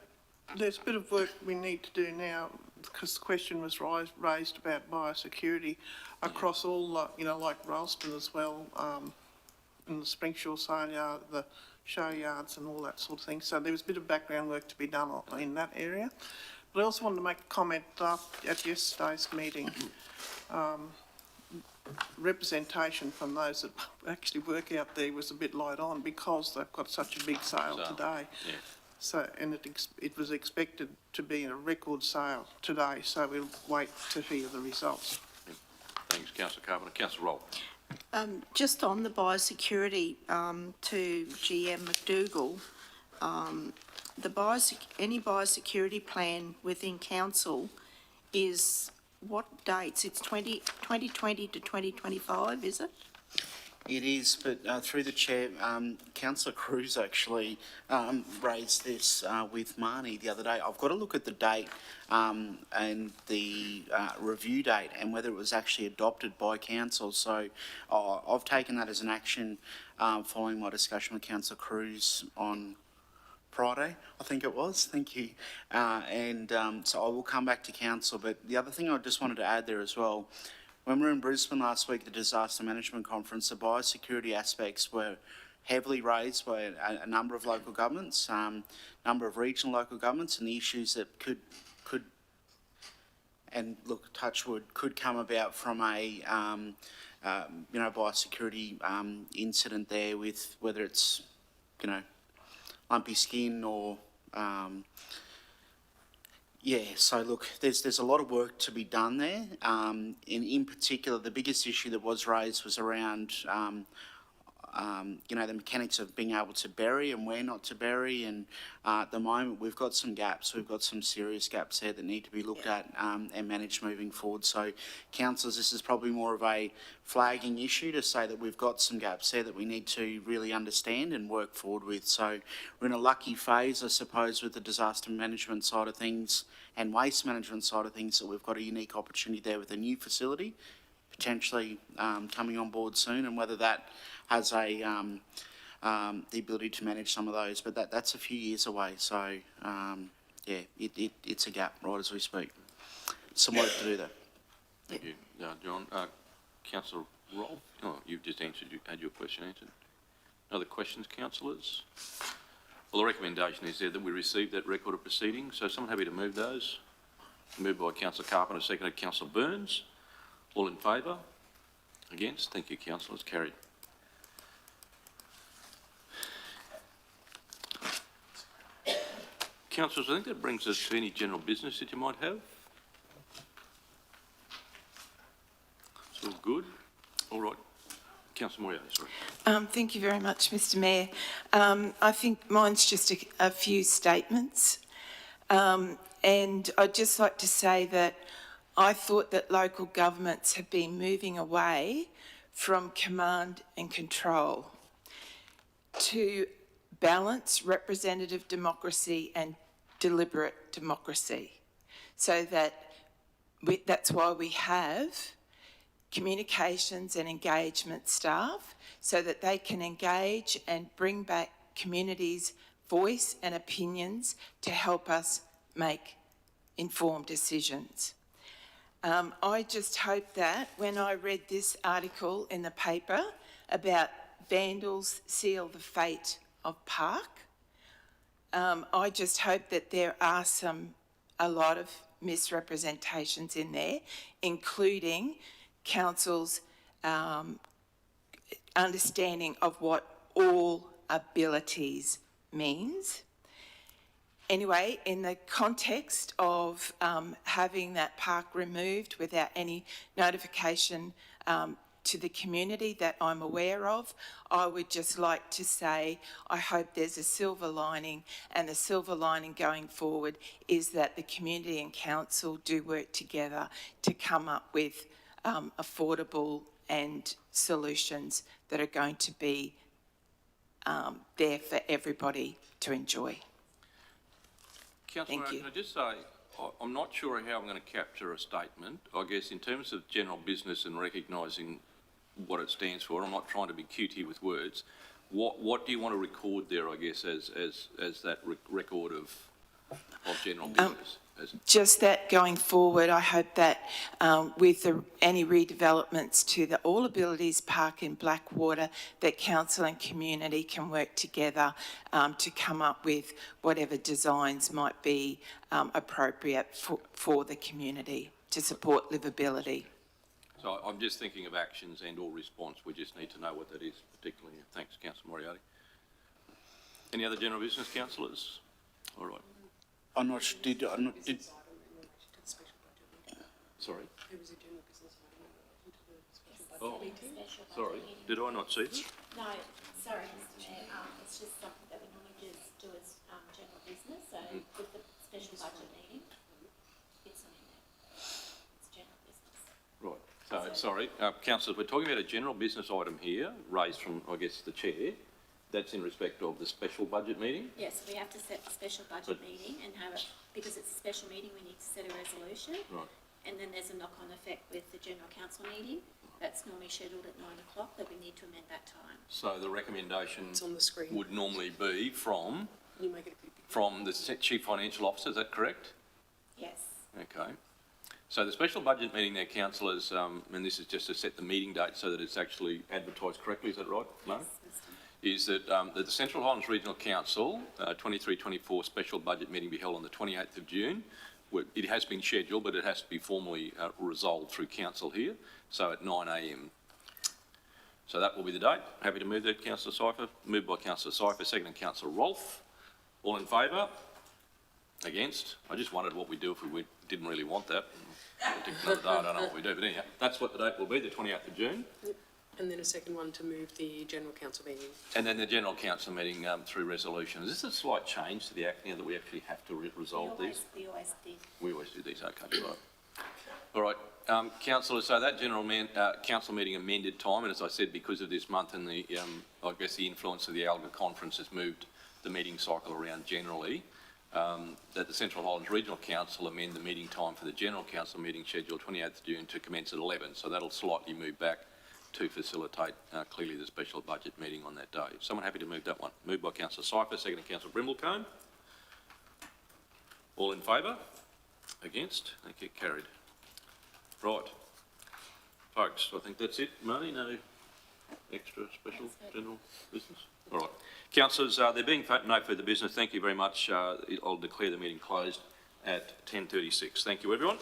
there's a bit of work we need to do now, because the question was raised about biosecurity across all, like Ralston as well, and the Springshore sale yard, the show yards and all that sort of thing. So there was a bit of background work to be done in that area. But I also wanted to make a comment at yesterday's meeting. Representation from those that actually work out there was a bit light on because they've got such a big sale today. Yeah. So, and it was expected to be a record sale today, so we'll wait to hear the results. Thanks, Councillor Carpenter. Councillor Roll. Just on the biosecurity, to GM McDougall, any biosecurity plan within council is what dates? It's 2020 to 2025, is it? It is, but through the Chair, Councillor Cruz actually raised this with Marnie the other day. I've got to look at the date and the review date and whether it was actually adopted by Council. So I've taken that as an action following my discussion with Councillor Cruz on Friday, I think it was. Thank you. So I will come back to Council. But the other thing I just wanted to add there as well, when we were in Brisbane last week at the Disaster Management Conference, the biosecurity aspects were heavily raised by a number of local governments, number of regional local governments, and the issues that could and look, touch wood, could come about from a, biosecurity incident there with whether it's, lumpy skin or, so look, there's a lot of work to be done there. In particular, the biggest issue that was raised was around, the mechanics of being able to bury and where not to bury. And at the moment, we've got some gaps. We've got some serious gaps there that need to be looked at and managed moving forward. So, councillors, this is probably more of a flagging issue to say that we've got some gaps there that we need to really understand and work forward with. So, we're in a lucky phase, I suppose, with the disaster management side of things and waste management side of things, that we've got a unique opportunity there with a new facility potentially coming on board soon, and whether that has the ability to manage some of those, but that's a few years away. So it's a gap right as we speak. Some work to do there. Thank you, John. Councillor Rolfe, you've just had your question answered. Other questions, councillors? Well, the recommendation is there that we receive that record of proceedings. So someone happy to move those? Moved by Councillor Carpenter, seconded Councillor Burns. All in favour? Against? Thank you, councillors. Carried. Councillors, I think that brings us to any general business that you might have. It's all good. All right. Councillor Moriarty, sorry. Thank you very much, Mr Mayor. I think mine's just a few statements. And I'd just like to say that I thought that local governments have been moving away from command and control to balance representative democracy and deliberate democracy. So that's why we have communications and engagement staff, so that they can engage and bring back communities' voice and opinions to help us make informed decisions. I just hope that when I read this article in the paper about vandals seal the fate of Park, I just hope that there are a lot of misrepresentations in there, including council's understanding of what all abilities means. Anyway, in the context of having that park removed without any notification to the community that I'm aware of, I would just like to say I hope there's a silver lining, and the silver lining going forward is that the community and council do work together to come up with affordable and solutions that are going to be there for everybody to enjoy. Councillor, can I just say, I'm not sure how I'm going to capture a statement. I guess in terms of general business and recognising what it stands for, I'm not trying to be cute here with words. What do you want to record there, I guess, as that record of general business? Just that going forward, I hope that with any redevelopments to the All Abilities Park in Blackwater, that council and community can work together to come up with whatever designs might be appropriate for the community to support livability. So I'm just thinking of actions and or response. We just need to know what that is particularly. Thanks, Councillor Moriarty. Any other general business, councillors? All right. I'm not sure, did sorry? It was a general business item. Oh, sorry. Did I not see it? No, sorry, Mr Chair. It's just something that we normally just do as general business. So with the special budget meeting, it's not in there. It's general business. Right. So, sorry, councillors, we're talking about a general business item here, raised from, I guess, the chair. That's in respect of the special budget meeting? Yes, we have to set the special budget meeting and have it, because it's a special meeting, we need to set a resolution. Right. And then there's a knock-on effect with the general council meeting. That's normally scheduled at 9 o'clock, that we need to amend that time. So the recommendation It's on the screen. would normally be from You make it a bit the Chief Financial Officer, is that correct? Yes. Okay. So the special budget meeting there, councillors, and this is just to set the meeting date so that it's actually advertised correctly, is that right? No? Yes, Is that the Central Highlands Regional Council 23-24 special budget meeting be held on the 28th of June it has been scheduled, but it has to be formally resolved through council here, so at 9 a.m. So that will be the date. Happy to move that, Councillor Cypher. Moved by Councillor Cypher, seconded Councillor Rolfe. All in favour? Against? I just wondered what we'd do if we didn't really want that. Another day, I don't know what we do, but anyhow, that's what the date will be, the 28th of June. And then a second one to move the general council meeting. And then the general council meeting through resolution. Is this a slight change to the Act now that we actually have to resolve these? We always did. We always do these, okay, right. All right, councillors, so that general council meeting amended time, and as I said, because of this month and the, I guess the influence of the ALGA conference has moved the meeting cycle around generally, that the Central Highlands Regional Council amend the meeting time for the general council meeting scheduled 28th June to commence at 11, so that'll slightly move back to facilitate clearly the special budget meeting on that day. Someone happy to move that one? Moved by Councillor Cypher, seconded Councillor Brimblecombe. All in favour? Against? Thank you, carried. Right. Folks, I think that's it. Marnie, no extra special general business? All right. Councillors, there being no further business, thank you very much. I'll declare the meeting closed at 10:36. Thank you, everyone.